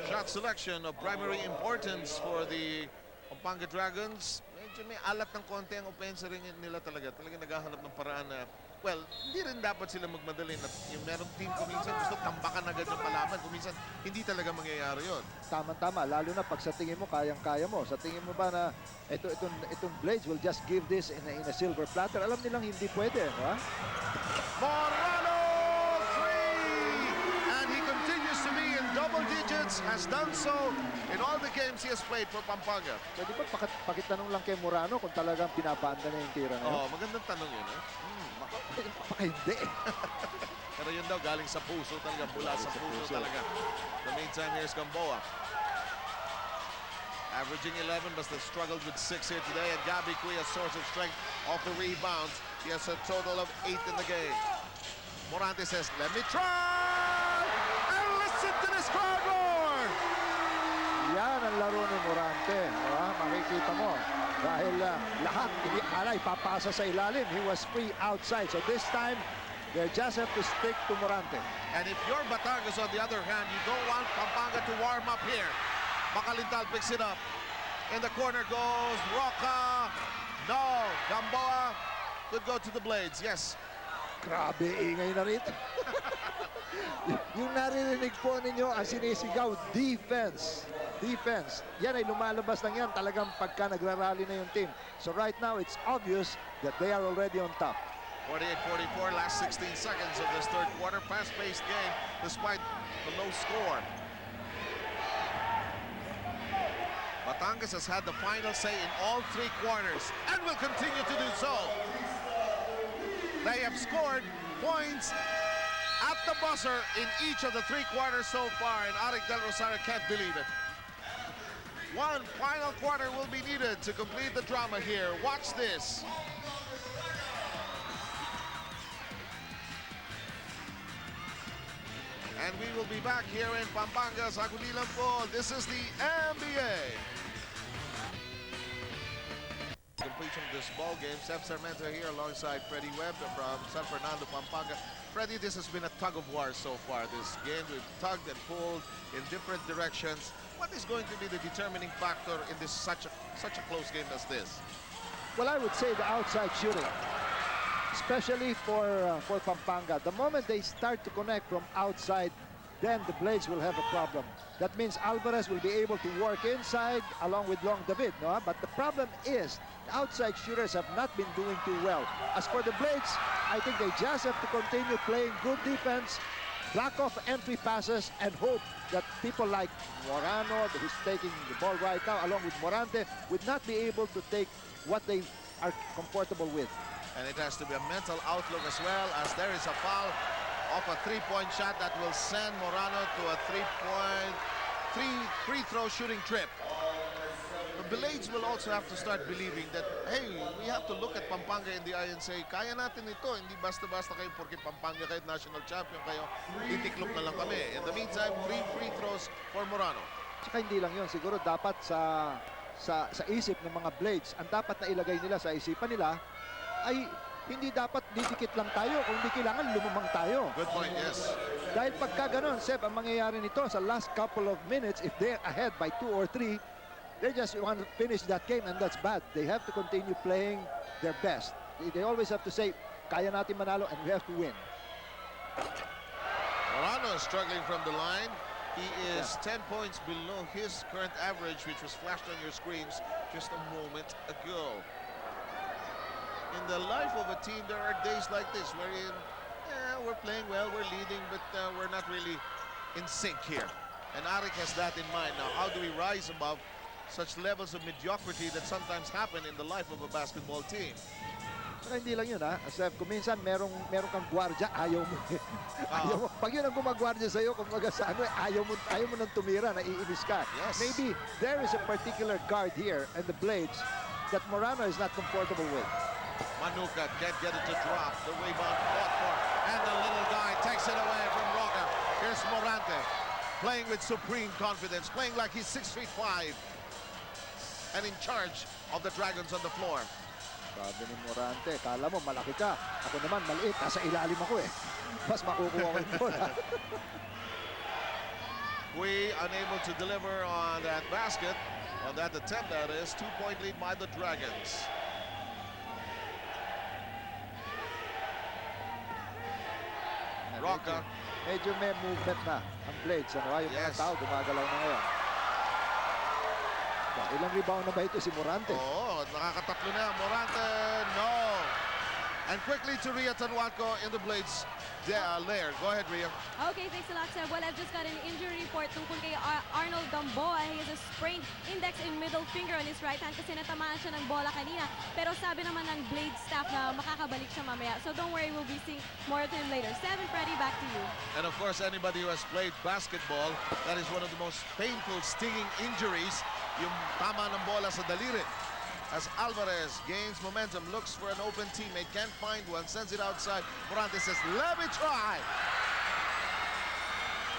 Shot selection of primary importance for the Pampanga Dragons. Medyo may alat ng konti ang offense rin nila talaga. Talaga naghahanap ng paraan na, well, hindi rin dapat sila magmadali. Yung merong team kuminsan gusto tambakan agad yung kalaban. Kuminsan hindi talaga mangyayari yun. Tama-tama. Lalo na pag sa tingin mo, kayang-kaya mo. Sa tingin mo ba na itong Blades will just give this in a silver platter? Alam nilang hindi pwede, no? Morano, 3! And he continues to be in double digits, has done so in all the games he has played for Pampanga. So, di ba pakitanong lang kay Morano kung talagang pinapaanda na yung tira na yun? Oh, magandang tanong yun, eh? Baka hindi. Pero yun daw, galing sa puso talaga, mula sa puso talaga. The meantime, here's Gamboa. Averaging 11, but still struggled with 6 here today. And Gabi Cui, a source of strength off the rebounds. He has a total of 8 in the game. Morante says, let me try! And listen to this crowd roar! Yan ang laro ni Morante. Makikita mo. Dahil lahat, hindi alay, papasa sa ilalim. He was free outside. So this time, They just have to stick to Morante. And if you're Batangas, on the other hand, you don't want Pampanga to warm up here. Bakalintal picks it up. In the corner goes Roca. No, Gamboa could go to the Blades. Yes. Grabe, ingay na rito. Yung naririnig po ninyo ang sinisigaw, defense. Defense. Yan ay lumalabas lang yan talagang pagka nagrarally na yung team. So right now, it's obvious that they are already on top. 48-44, last 16 seconds of this third quarter. Fast-paced game despite the low score. Batangas has had the final say in all three quarters and will continue to do so. They have scored points at the buzzer in each of the three quarters so far, and Arik Del Rosario can't believe it. One final quarter will be needed to complete the drama here. Watch this. And we will be back here in Pampanga, Aguilan po. This is the NBA. Completion of this ball game. Seth Sarmiento here alongside Freddie Webb from San Fernando, Pampanga. Freddie, this has been a tug of war so far. This game, we've tugged and pulled in different directions. What is going to be the determining factor in this such a close game as this? Well, I would say the outside shooting, especially for Pampanga. The moment they start to connect from outside, then the Blades will have a problem. That means Alvarez will be able to work inside along with Long David, no? But the problem is the outside shooters have not been doing too well. As for the Blades, I think they just have to continue playing good defense, block off entry passes, and hope that people like Morano, who's taking the ball right now, along with Morante, would not be able to take what they are comfortable with. And it has to be a mental outlook as well, as there is a foul off a three-point shot that will send Morano to a free throw shooting trip. The Blades will also have to start believing that, hey, we have to look at Pampanga in the eye and say, kaya natin ito, hindi basta-basta kayo porque Pampanga kayo national champion kayo, titiklop na lang kami. In the meantime, free throws for Morano. Tsaka hindi lang yun, siguro dapat sa isip ng mga Blades, ang dapat na ilagay nila sa isipan nila ay hindi dapat didikit lang tayo, kung hindi kailangan lumamang tayo. Good point, yes. Dahil pagka ganun, Seb, ang mangyayari nito sa last couple of minutes, if they're ahead by 2 or 3, they just want to finish that game, and that's bad. They have to continue playing their best. They always have to say, kaya natin manalo and we have to win. Morano is struggling from the line. He is 10 points below his current average, which was flashed on your screens just a moment ago. In the life of a team, there are days like this wherein we're playing well, we're leading, but we're not really in sync here. And Arik has that in mind now. How do we rise above such levels of mediocrity that sometimes happen in the life of a basketball team? Pero hindi lang yun, ha? Seb, kung minsan meron kang gwardiya, ayaw mo. Ayaw mo. Pag yun ang gumagwardya sa'yo, kung sa ano, ayaw mo nang tumira, naiinis ka. Yes. Maybe there is a particular guard here and the Blades that Morano is not comfortable with. Manuka can't get it to drop. The rebound fought for. And the little guy takes it away from Roca. Here's Morante playing with supreme confidence, playing like he's 6'5" and in charge of the Dragons on the floor. Sabi ni Morante, kala mo malaki ka. Ako naman maliit, nasa ilalim ako eh. Mas makukuha ko yung bola. We unable to deliver on that basket, on that attempt that is. 2-point lead by the Dragons. Roca. Medyo may movement na ang Blades. Ano, yung mga tao gumagalaw na ngayon. Ilang rebound na ba ito si Morante? Oo, nakakatatlo na. Morante, no. And quickly to Ria Tanwatco in the Blades lair. Go ahead, Ria. Okay, thanks a lot, Seb. Well, I've just got an injury report tungkol kay Arnold Gamboa. He has a sprained index and middle finger on his right hand kasi natamaan siya ng bola kanina. Pero sabi naman ng Blades staff na makakabalik siya mamaya. So don't worry, we'll be seeing more of him later. Seven, Freddy, back to you. And of course, anybody who has played basketball, that is one of the most painful, stinging injuries. Yung tama ng bola sa daliri. As Alvarez gains momentum, looks for an open teammate, can't find one, sends it outside. Morante says, let me try.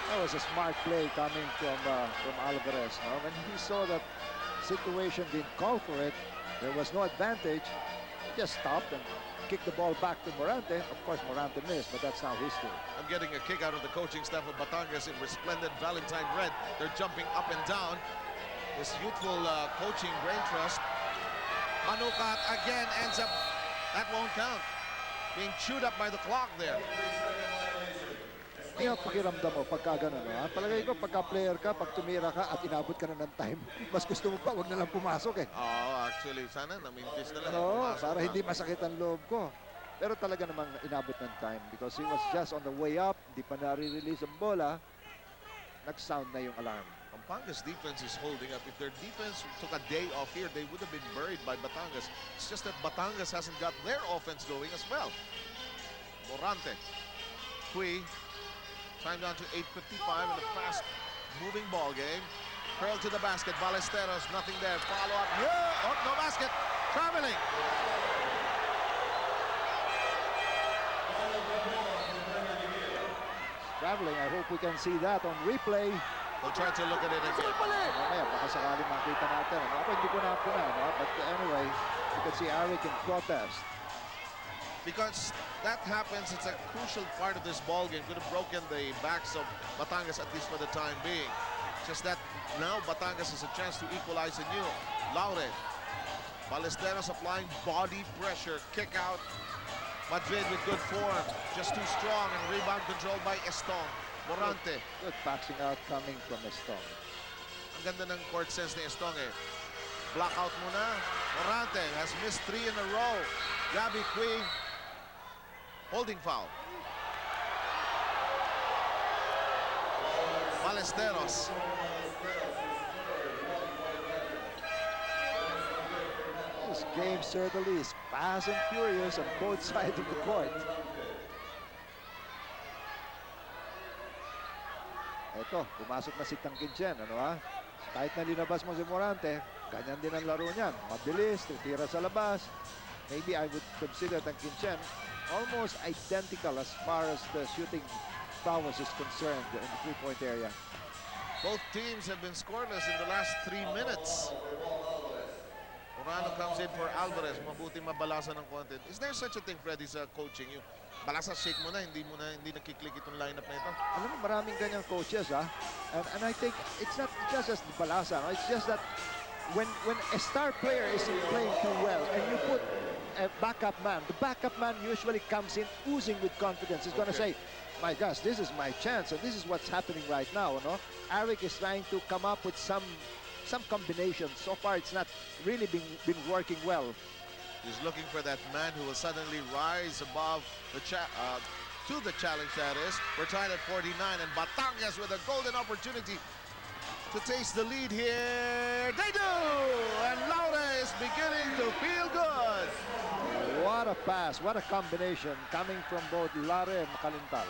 That was a smart play coming from Alvarez. No? When he saw that situation didn't call for it, there was no advantage, he just stopped and kick the ball back to Morante. Of course, Morante missed, but that's now history. I'm getting a kick out of the coaching staff of Batangas in resplendent Valentine red. They're jumping up and down. This youthful coaching brain trust. Manukat again ends up, that won't count. Being chewed up by the clock there. Kaya pakiramdam mo pagka gano'n, ha? Palagay ko, pagka player ka, pag tumira ka at inabot ka na ng time, mas gusto mo pa, wag na lang pumasok eh. Actually, sana namintis na lang. No, Pumasok para pa. hindi masakit ang loob ko. Pero talaga namang inabot ng time because he was just on the way up, di pa nare-release ang bola, nag-sound na yung alarm. Pampanga's defense is holding up. If their defense took a day off here, they would have been buried by Batangas. It's just that Batangas hasn't got their offense going as well. Morante. Cui. Time down to 8:55 in a fast-moving ball game. Curl to the basket. Ballesteros, nothing there. Follow up. Yeah! Oh, no basket. Traveling. Traveling, I hope we can see that on replay. We'll try to look at it again. Mamaya, baka sakaling makita natin. Ako hindi ko na puna, no? But anyway, you can see Eric in protest. Because that happens, it's a crucial part of this ball game. Could have broken the backs of Batangas at least for the time being. Just that now Batangas has a chance to equalize anew. Laure. Ballesteros applying body pressure. Kick out. Madrid with good form. Just too strong and rebound controlled by Estong. Morante. Good passing out coming from Estong. Ang ganda ng court sense ni Estong eh. Blackout muna. Morante has missed 3 in a row. Gabby Cui. Holding foul. Ballesteros. This game certainly is fast and furious on both sides of the court. Ito, pumasok na si Tangkinchen, ano ha? Kahit na linabas mo si Morante, ganyan din ang laro niyan. Mabilis, titira sa labas. Maybe I would consider Tangkinchen almost identical as far as the shooting prowess is concerned in the three-point area. Both teams have been scoreless in the last 3 minutes. Morano comes in for Alvarez. Mabuti mabalasan ng konti. Is there such a thing, Freddy, sa coaching? Yung balasa, shake mo na, hindi nakiklik itong lineup na ito. Alam mo, maraming ganyang coaches, ha? And I think it's not just as balasa, no? It's just that when a star player isn't playing too well and you put a backup man, the backup man usually comes in oozing with confidence. He's gonna say, my gosh, this is my chance, and this is what's happening right now, no? Eric is trying to come up with some combinations. So far, it's not really been working well. He's looking for that man who will suddenly rise above the to the challenge, that is. We're tied at 49, and Batangas with a golden opportunity to taste the lead here. They do! And Laura is beginning to feel good. What a pass, what a combination coming from both Lare and Makalintal.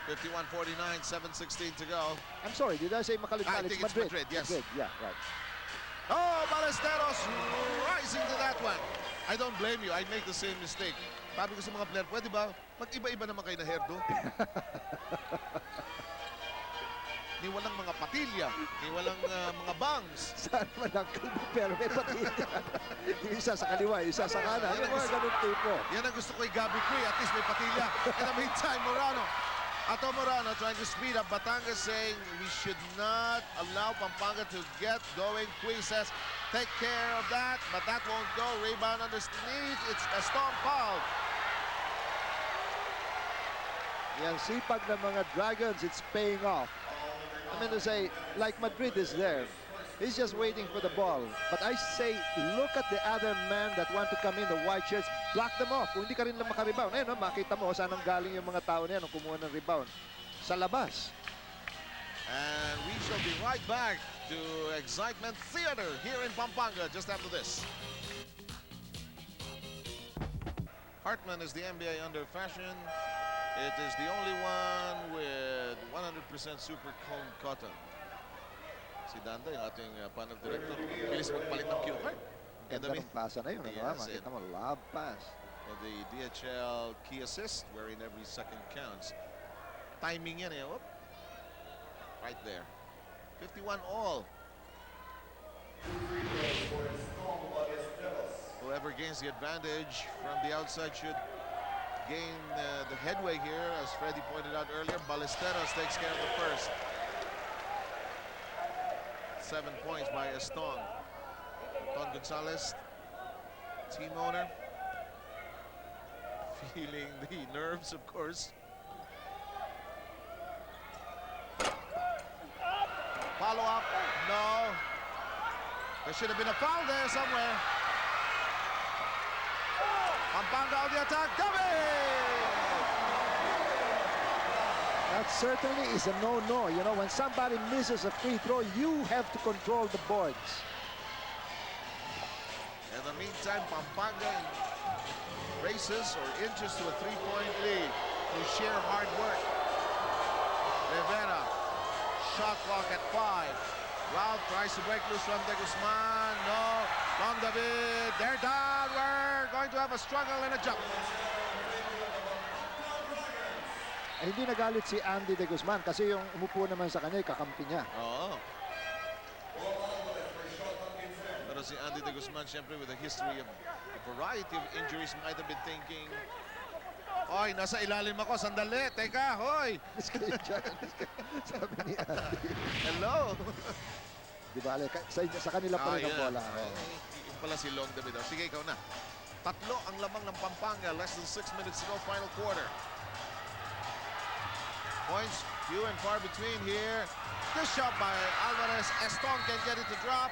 51-49, 7:16 to go. I'm sorry, did I say Makalintal? I think it's Madrid, yes. Madrid, yeah, right. Oh, Ballesteros rising to that one. I don't blame you. I make the same mistake. Sabi ko sa mga player, pwede ba mag-iba-iba naman kayo na hairdo? Ni walang mga patilya, ni walang mga bangs. Saan man ang kalbo, pero may patilya. Yung isa sa kaliwa, yung isa sa kanan. Yung mga ganun tipo. Yan ang gusto ko kay Gabby Cui. At least may patilya. In the meantime, Morano. Ato Morano trying to speed up. Batangas saying we should not allow Pampanga to get going. Cui says, take care of that, but that won't go. Rebound underneath. It's a storm foul. Yan sipag ng mga Dragons, it's paying off. I mean to say, like Madrid is there. He's just waiting for the ball. But I say, look at the other men that want to come in, the white shirts, block them off. Kung hindi ka rin lang makarebound. Eh, no, makita mo saan ang galing yung mga tao niya nung kumuha ng rebound. Sa labas. And we shall be right back to Excitement Theater here in Pampanga just after this. Hartman is the NBA under fashion. It is the only one with 100% super cone cotton. Si Danda, yung ating panel director, bilis magpalit ng cue card. Ganda ng pasa na yun. Ano, Yes, makita mo, lob pass. And the DHL key assist, wherein every second counts. Timing yan eh. Whoop. Right there. 51 all. Whoever gains the advantage from the outside should gain the headway here. As Freddie pointed out earlier, Ballesteros takes care of the first. 7 points by Estong. Don Gonzalez, team owner, feeling the nerves, of course. Follow up, no. There should have been a foul there somewhere. Pampanga on the attack, That certainly is a no-no. You know, when somebody misses a free throw, you have to control the boards. In the meantime, Pampanga races or inches to a 3-point lead through sheer hard work. Rivera, shot clock at 5. Ralph tries to break loose from De Guzman. No. Long David, they're down. We're going to have a struggle and a jump. Eh, hindi nagalit si Andy De Guzman kasi yung umupo naman sa kanya, kakampi niya. Oo. Pero si Andy De Guzman, syempre with a history of a variety of injuries, might have been thinking, oy, nasa ilalim ako, sandali, teka, hoy. Sabi ni Andy. Hello. Di ba, sa kanila pa rin ang bola. Yung pala si Long David. Sige, ikaw na. 3 ang lamang ng Pampanga. Less than 6 minutes to go, final quarter. Points few and far between here. This shot by Alvarez. Estong can get it to drop.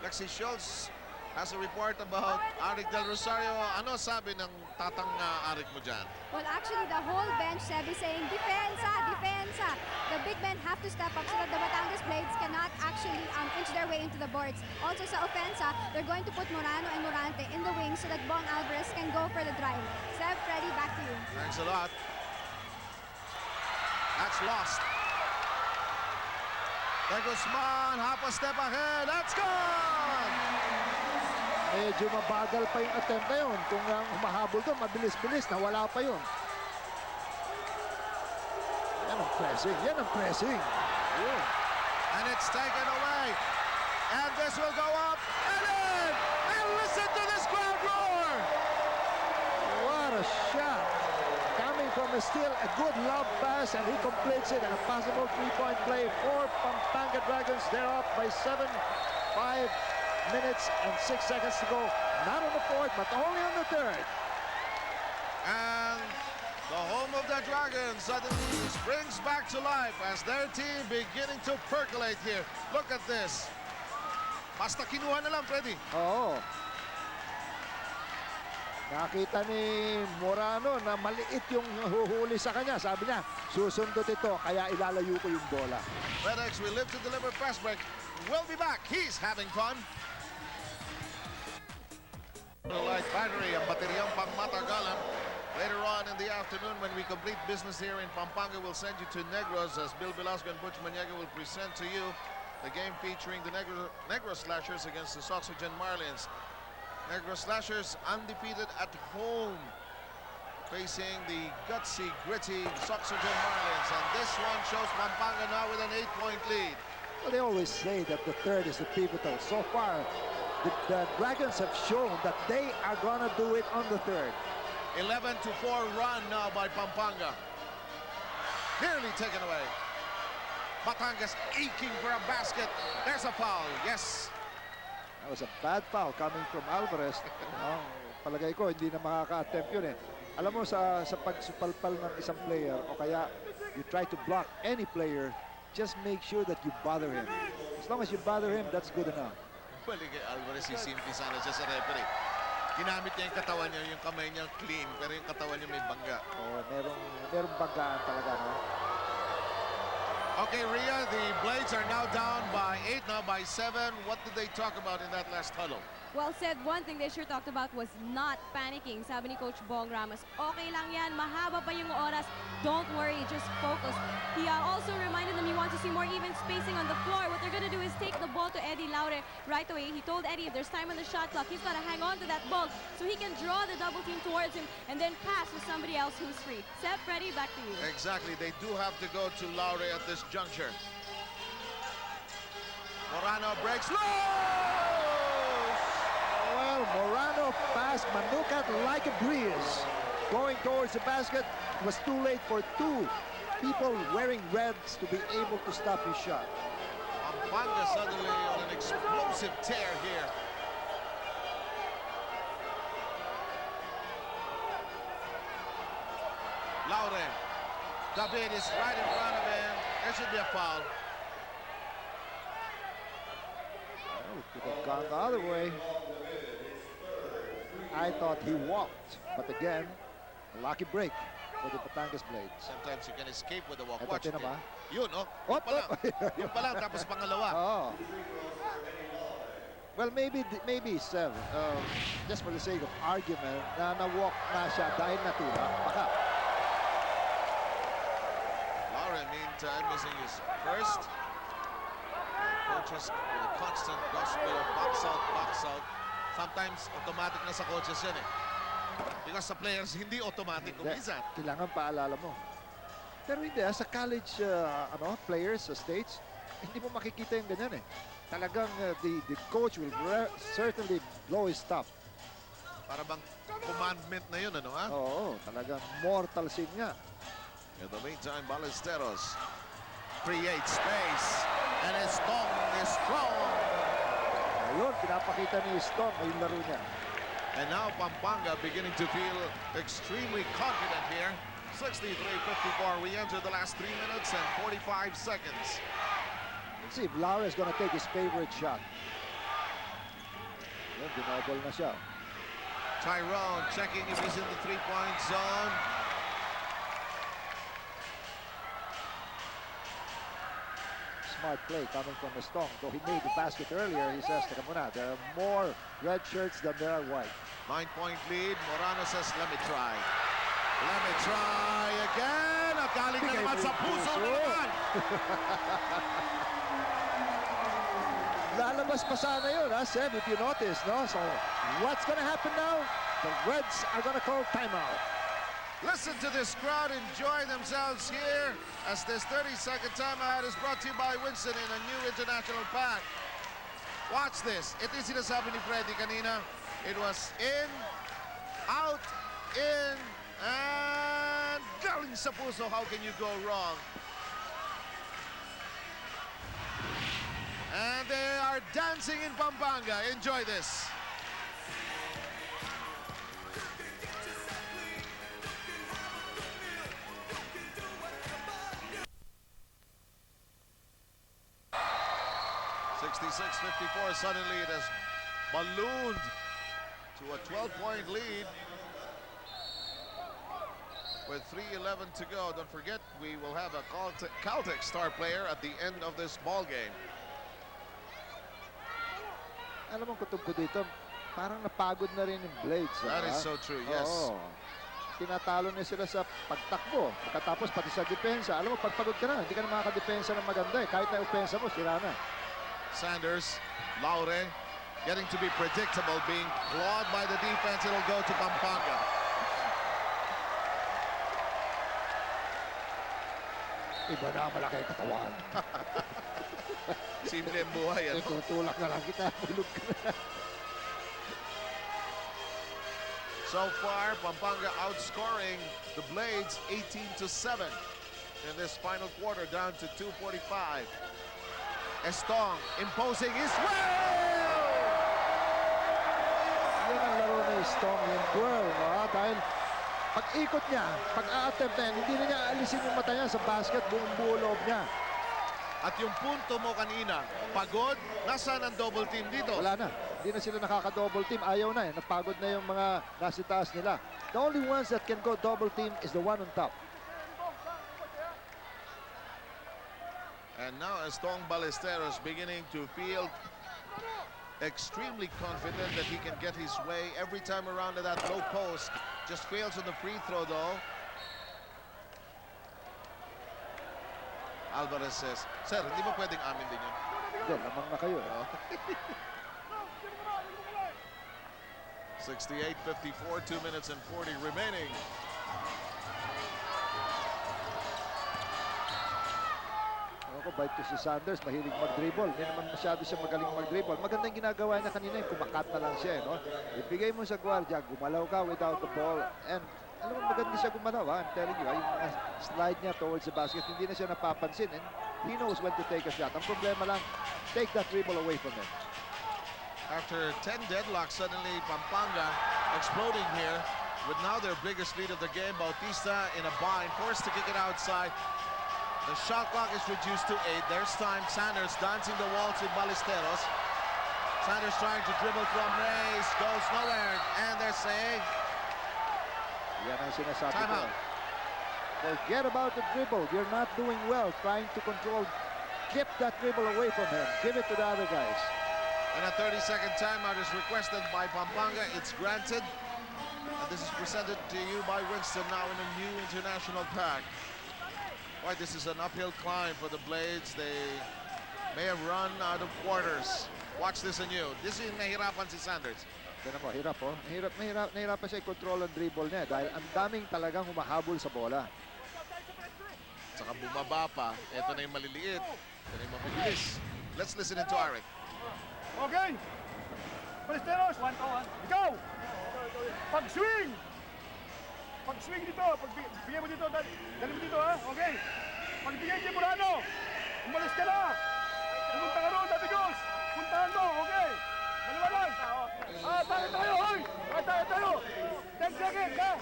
Lexi Schultz has a report about Arik Del Rosario. Ano sabi ng tatang Arik mo dyan? Well, actually, the whole bench said is saying, defensa, defensa. The big men have to step up so that the Batangas Blades cannot actually inch their way into the boards. Also sa offensa, they're going to put Morano and Morante in the wings so that Bong Alvarez can go for the drive. Seb, Freddy, back to you. Thanks a lot. That's lost. De Guzman, half a step ahead. That's gone! Medyo mabagal pa yung attempt na yun. Kung humahabol doon, mabilis-bilis, nawala pa yun. Yan ang pressing. Yan ang pressing. Yun. And it's taken away. And this will go up and in! And listen to this crowd roar! What a shot. Coming from a steal, a good lob pass, and he completes it. And a possible 3-point play for Pampanga Dragons. They're up by 7, 5 minutes and 6 seconds to go. Not on the fourth, but only on the third. And the home of the Dragons suddenly springs back to life as their team beginning to percolate here. Look at this. Basta kinuha na lang, Freddy. Oo. Nakita ni Morano na maliit yung huhuli sa kanya. Sabi niya, susundot ito, kaya ilalayo ko yung bola. FedEx, we live to deliver fast break. We'll be back. He's having fun. Light battery, ang bateryang pangmatagalan. Later on in the afternoon, when we complete business here in Pampanga, we'll send you to Negros as Bill Velasco and Butch Maniaga will present to you the game featuring the Negros Slashers against the Soxogen Marlins. Negros Slashers undefeated at home, facing the gutsy, gritty Soxogen Marlins. And this one shows Pampanga now with an 8-point lead. Well, they always say that the third is the pivotal. So far, the Dragons have shown that they are going to do it on the third. 11-4 run now by Pampanga. Nearly taken away. Batangas aching for a basket. There's a foul. Yes. That was a bad foul coming from Alvarez. Palagay ko, hindi na makaka-attempt yun eh. Alam mo, sa pagsupalpal ng isang player o kaya you try to block any player, just make sure that you bother him. As long as you bother him, that's good enough. Balik kay Alvarez, simple sana siya sa referee. Ginamit niya yung katawan niya, yung kamay niya clean, pero yung katawan niya may bangga. Oh, merong banggaan talaga, no? Okay, Rhea, the Blades are now down by 8, now by 7. What did they talk about in that last huddle? Well said, one thing they sure talked about was not panicking. Sabi ni Coach Bong Ramos, okay lang yan, mahaba pa yung oras, don't worry, just focus. He also reminded them he wants to see more even spacing on the floor. What they're going to do is take the ball to Eddie Laure right away. He told Eddie if there's time on the shot clock, he's got to hang on to that ball so he can draw the double team towards him and then pass to somebody else who's free. Seb, Freddy, back to you. Exactly, they do have to go to Laure at this juncture. Morano breaks loose! Well, Morano passed Manukat like a breeze. Going towards the basket, it was too late for two people wearing reds to be able to stop his shot. Pampanga suddenly on an explosive tear here. Laure. David is right in front of him. There should be a foul. Oh, it could have gone the other way. I thought he walked, but again, a lucky break for the Batangas Blades. Sometimes you can escape with a walk. Ito, Watch it. tinama. Yun, oh. Yun pa lang. Yun pa lang, tapos pangalawa. Oh. Well, maybe Sev, just for the sake of argument, na-walk na siya dahil natula. Baka. Laure, meantime, missing his first. Coaches with a constant gospel of box out. Sometimes automatic na sa coaches yan eh. Because sa players, hindi automatic kung minsan. Kailangan paalala mo. Pero hindi, sa college players sa States, hindi mo makikita yung ganyan eh. Talagang the coach will certainly blow his stuff. Para bang commandment na yun, ano ha? Oo, talagang mortal sin nga. In the meantime, Ballesteros creates space. And Estong is strong. Ayun, pinapakita ni Stone yung laro niya. And now Pampanga beginning to feel extremely confident here. 63-54. We enter the last 3 minutes and 45 seconds. Let's see if Laura is going to take his favorite shot. Yun, dinobble na siya. Tyrone checking if he's in the three-point zone. Smart play coming from the Stone. Though he made the basket earlier, he says, teka muna, there are more red shirts than there are white. 9-point lead. Morano says, let me try. Let me try again. At galing na naman sa puso na naman. Lalabas pa sana yun, ha, Seb, if you notice, no? So, what's gonna happen now? The Reds are gonna call timeout. Listen to this crowd enjoy themselves here as this 30-second timeout is brought to you by Winston in a new international pack. Watch this. Ito yung sinasabi ni Freddy kanina. It was in, out, in, and galing sa puso. How can you go wrong? And they are dancing in Pampanga. Enjoy this. .54. Suddenly it has ballooned to a 12-point lead with 3:11 to go. Don't forget, we will have a Caltech star player at the end of this ball game. Alam mo, kutub ko dito, parang napagod na rin yung Blades. That is so true, yes. Oo. Tinatalo na sila sa pagtakbo. Pagkatapos pati sa depensa. Alam mo, pagpagod ka na, hindi ka na makakadepensa ng maganda eh. Kahit na opensa mo, sira na. Sanders, Laure, getting to be predictable, being clawed by the defense. It'll go to Pampanga. Iba na, malaki katawan. Simple ang buhay, ano? Tutulak na lang kita, bulog ka na. So far, Pampanga outscoring the Blades 18-7 in this final quarter, down to 2:45. Estong imposing his will! Yan ang laro ni Stone, yung twirl, no? Dahil pag-ikot niya, pag-a-attempt na yan, hindi na niya alisin yung mata niya sa basket, buong-buo loob niya. At yung punto mo kanina, pagod, nasaan ang double team dito? Wala na. Hindi na sila nakaka-double team. Ayaw na eh. Napagod na yung mga nasa taas nila. The only ones that can go double team is the one on top. And now Estong Ballesteros beginning to feel extremely confident that he can get his way every time around to that low post. Just fails on the free throw though. Alvarez says, sir, hindi ba pwedeng amin din yun? Hindi, lamang na kayo. 68-54, 2 minutes and 40 remaining. Ako, mabait to si Sanders, mahilig mag-dribble. Hindi naman masyado siya magaling mag-dribble. Magandang ginagawa niya kanina, yung kumakat na lang siya, no? Ibigay mo sa gwardiya, gumalaw ka without the ball, and alam mo, maganda siya gumalaw, ha? I'm telling you, yung mga slide niya towards the basket, hindi na siya napapansin, and he knows when to take a shot. Ang problema lang, take that dribble away from him. After 10 deadlocks, suddenly Pampanga exploding here with now their biggest lead of the game. Bautista in a bind, forced to kick it outside. The shot clock is reduced to 8. There's time. Sanders dancing the waltz with Ballesteros. Sanders trying to dribble from Reyes, goes nowhere, and they're saying Yan ang sinasabi ko. timeout. Forget about the dribble. You're not doing well trying to control. Keep that dribble away from him. Give it to the other guys. And a 30-second timeout is requested by Pampanga. It's granted. And this is presented to you by Winston now in a new international pack. Boy, this is an uphill climb for the Blades. They may have run out of quarters. Watch this anew. This is nahirapan si Sanders. Tignan mo, hirap, oh. Nahirapan siya i-control ang dribble niya dahil ang daming talagang humahabol sa bola. Saka bumaba pa. Ito na yung maliliit. Ito na yung mabilis. Let's listen into Arik. Okay! Ballesteros! 1-1. Ikaw! Pag-swing! Pag-swing dito! Pagbigay mo dito, dali mo dito, ha? Okay! Pagbigay kay Morano! Umalis ka na! Pumunta ka roon, Datigos! Puntahan mo, okay? Dalawa lang! Tayo! Hoy! Tayo! 10 seconds, ha?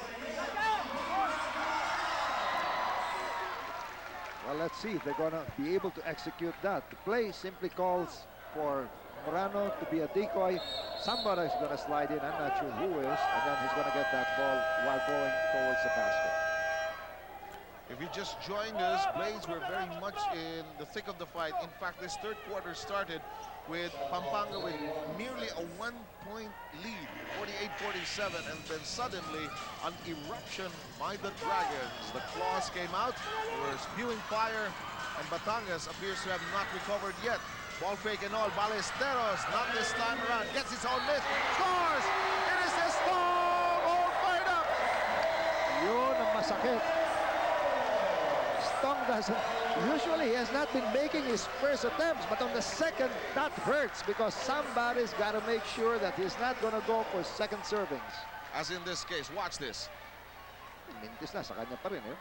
Well, let's see if they're gonna be able to execute that. The play simply calls for Morano to be a decoy. Somebody's gonna slide in, I'm not sure who is, and then he's gonna get that ball while going towards the basket. If you just joined us, Blades were very much in the thick of the fight. In fact, this third quarter started with Pampanga with merely a 1-point lead, 48-47, and then suddenly an eruption by the Dragons. The claws came out, they were spewing fire, and Batangas appears to have not recovered yet. Ball fake and all, Ballesteros, not this time around, gets his own miss, scores! It is his Stong! All fired up! Yun ang masakit. Stong doesn't, usually he has not been making his first attempts, but on the second, that hurts because somebody's got to make sure that he's not going to go for second servings. As in this case, watch this. Mintis na, sa kanya pa rin, eh.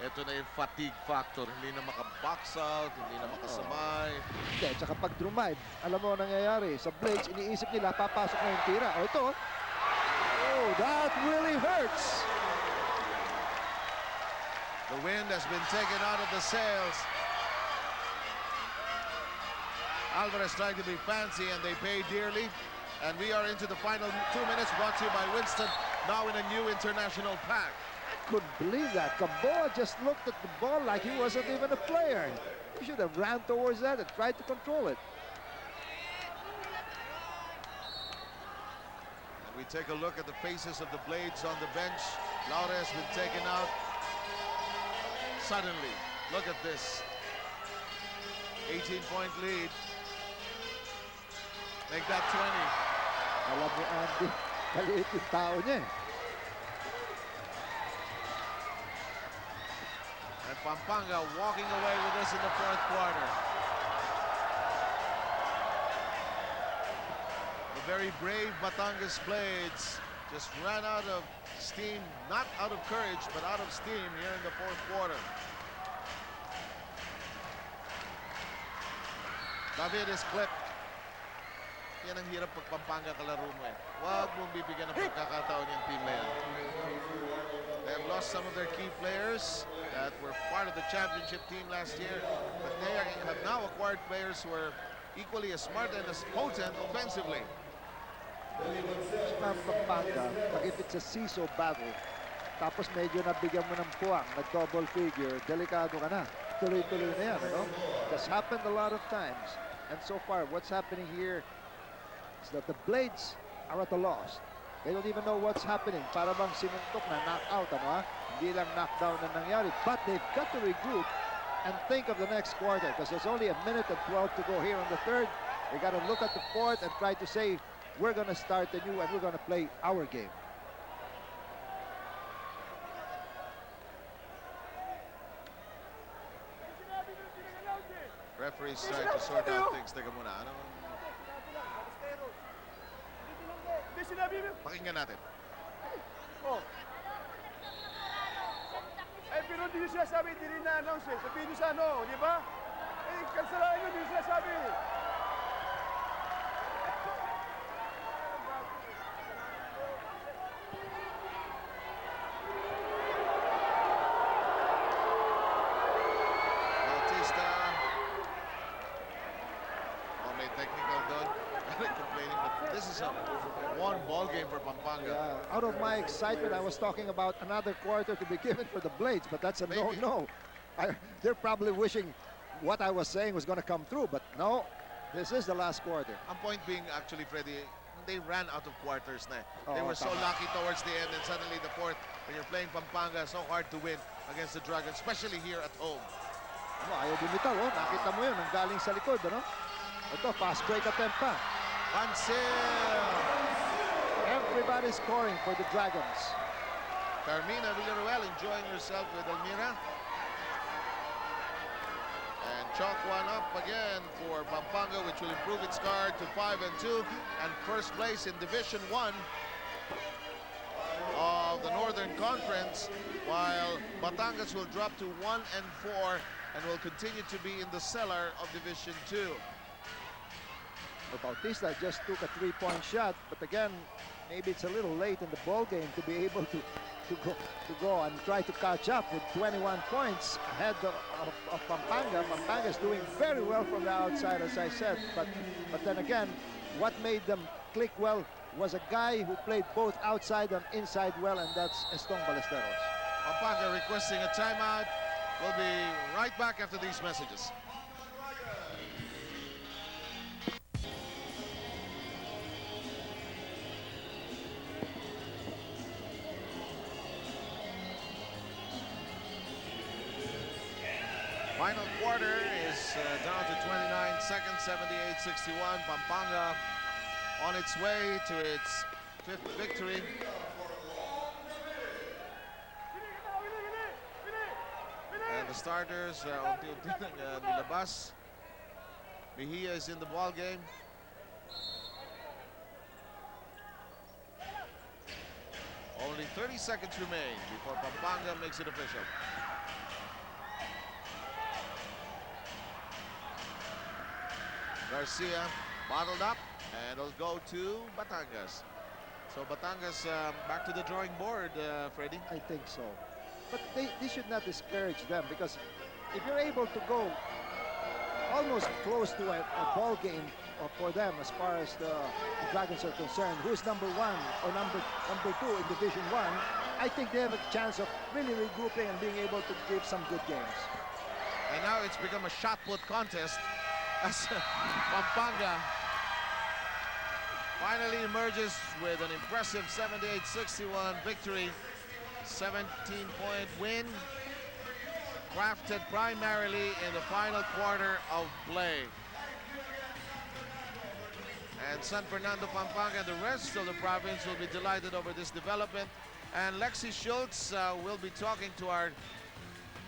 Ito na yung fatigue factor. Hindi na maka-box out, hindi na makasabay. Hindi, tsaka pag drumive, alam mo ang nangyayari. Sa Blades, iniisip nila, papasok na yung tira. O ito, oh, that really hurts. The wind has been taken out of the sails. Alvarez trying to be fancy, and they pay dearly. And we are into the final 2 minutes, brought to you by Winston, now in a new international pack. Couldn't believe that. Gamboa just looked at the ball like he wasn't even a player. He should have ran towards that and tried to control it. And we take a look at the faces of the Blades on the bench. Laura has been taken out. Suddenly, look at this. 18-point lead. Make that 20. Alam ni Andy, maliit yung tao niya, eh. And Pampanga walking away with this in the fourth quarter. The very brave Batangas Blades just ran out of steam, not out of courage, but out of steam here in the fourth quarter. David is clipped. Yan ang hirap pag Pampanga kalaro mo, eh. Huwag mong bibigyan ng pagkakataon yung team na yan. They have lost some of their key players that were part of the championship team last year, but they have now acquired players who are equally as smart and as potent offensively. Pampanga, pag if it's a seesaw battle, tapos medyo nabigyan mo ng puwang, nag-double figure, delikado ka na. Tuloy-tuloy na yan, ano? That's happened a lot of times. And so far, what's happening here is that the Blades are at a loss. They don't even know what's happening. Para bang sinuntok na knockout, ano ha? Hindi lang knockdown na nangyari. But they've got to regroup and think of the next quarter because there's only a minute and 12 to go here on the third. They got to look at the fourth and try to say, we're going to start anew and we're going to play our game. referee's trying to sort out things. Teka muna, ano? Hindi sinabi mo. Pakinggan natin. Oh. Eh, pero hindi nyo sinasabi, hindi rin na-announce eh. Sabihin nyo sa ano, di ba? Eh, kansalaan nyo, hindi nyo sinasabi. Bautista. Oh, may technical doon. Complaining, but this is a one ball game for Pampanga. Out of my excitement, I was talking about another quarter to be given for the Blades, but that's a Maybe. no-no. They're probably wishing what I was saying was going to come through, but no, this is the last quarter. Ang point being, actually, Freddy, they ran out of quarters na. They Oo, were so tama. lucky towards the end, and suddenly the fourth, when you're playing Pampanga, so hard to win against the Dragons, especially here at home. Ano, ayaw bumitaw, oh. Nakita mo yun, ang galing sa likod, ano? Ito, fast break attempt pa. Pansil! Everybody scoring for the Dragons. Carmina Villaruel enjoying herself with Elmira. And chalk one up again for Pampanga, which will improve its card to 5-2 and first place in Division 1 of the Northern Conference, while Batangas will drop to 1-4 and will continue to be in the cellar of Division 2. Bautista just took a three-point shot, but again, maybe it's a little late in the ball game to be able to go and try to catch up with 21 points ahead of Pampanga. Pampanga is doing very well from the outside, as I said, but then again, what made them click well was a guy who played both outside and inside well, and that's Estong Ballesteros. Pampanga requesting a timeout. We'll be right back after these messages. Final quarter is down to 29 seconds, 78-61. Pampanga on its way to its fifth victory. And the starters, unti-unti nilabas. Mejia is in the ball game. Only 30 seconds remain before Pampanga makes it official. Garcia bottled up, and it'll go to Batangas. So Batangas back to the drawing board, Freddy. I think so. But they should not discourage them, because if you're able to go almost close to a ball game for them as far as the Dragons are concerned, who's number one or number two in Division 1, I think they have a chance of really regrouping and being able to give some good games. And now it's become a shot put contest as Pampanga finally emerges with an impressive 78-61 victory. 17-point win, crafted primarily in the final quarter of play. And San Fernando, Pampanga, and the rest of the province will be delighted over this development. And Lexi Schultz will be talking to our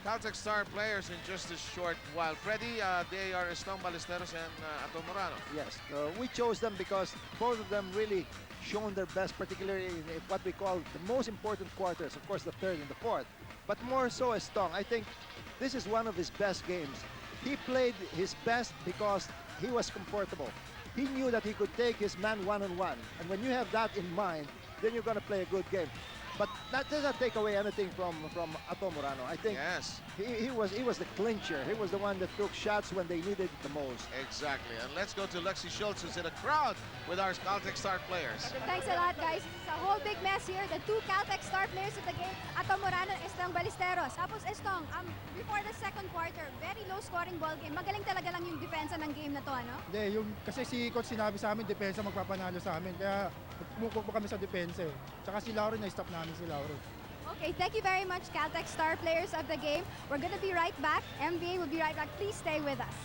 Caltech Star players in just a short while. Freddy, they are Estong Ballesteros and Ato Morano. Yes, we chose them because both of them really shown their best, particularly in what we call the most important quarters, of course the third and the fourth, but more so Estong. I think this is one of his best games. He played his best because he was comfortable. He knew that he could take his man one-on-one, and when you have that in mind, then you're going to play a good game. But that does not take away anything from Ato Morano. I think yes, he was the clincher. He was the one that took shots when they needed it the most. Exactly. And let's go to Lexi Schultz, who's in a crowd with our Caltech Star players. Thanks a lot, guys. It's a whole big mess here. The two Caltech star players of the game, Ato Morano and Estong Ballesteros. Tapos Estong, before the second quarter, very low scoring ball game. Magaling talaga lang yung depensa ng game na to, ano? Hindi, kasi si coach sinabi sa amin, depensa magpapanalo sa amin. Kaya pumukok po kami sa depensa eh. Tsaka si Lauro, na-stop namin si Lauro. Okay, thank you very much, Caltech star players of the game. We're gonna be right back. MBA will be right back. Please stay with us.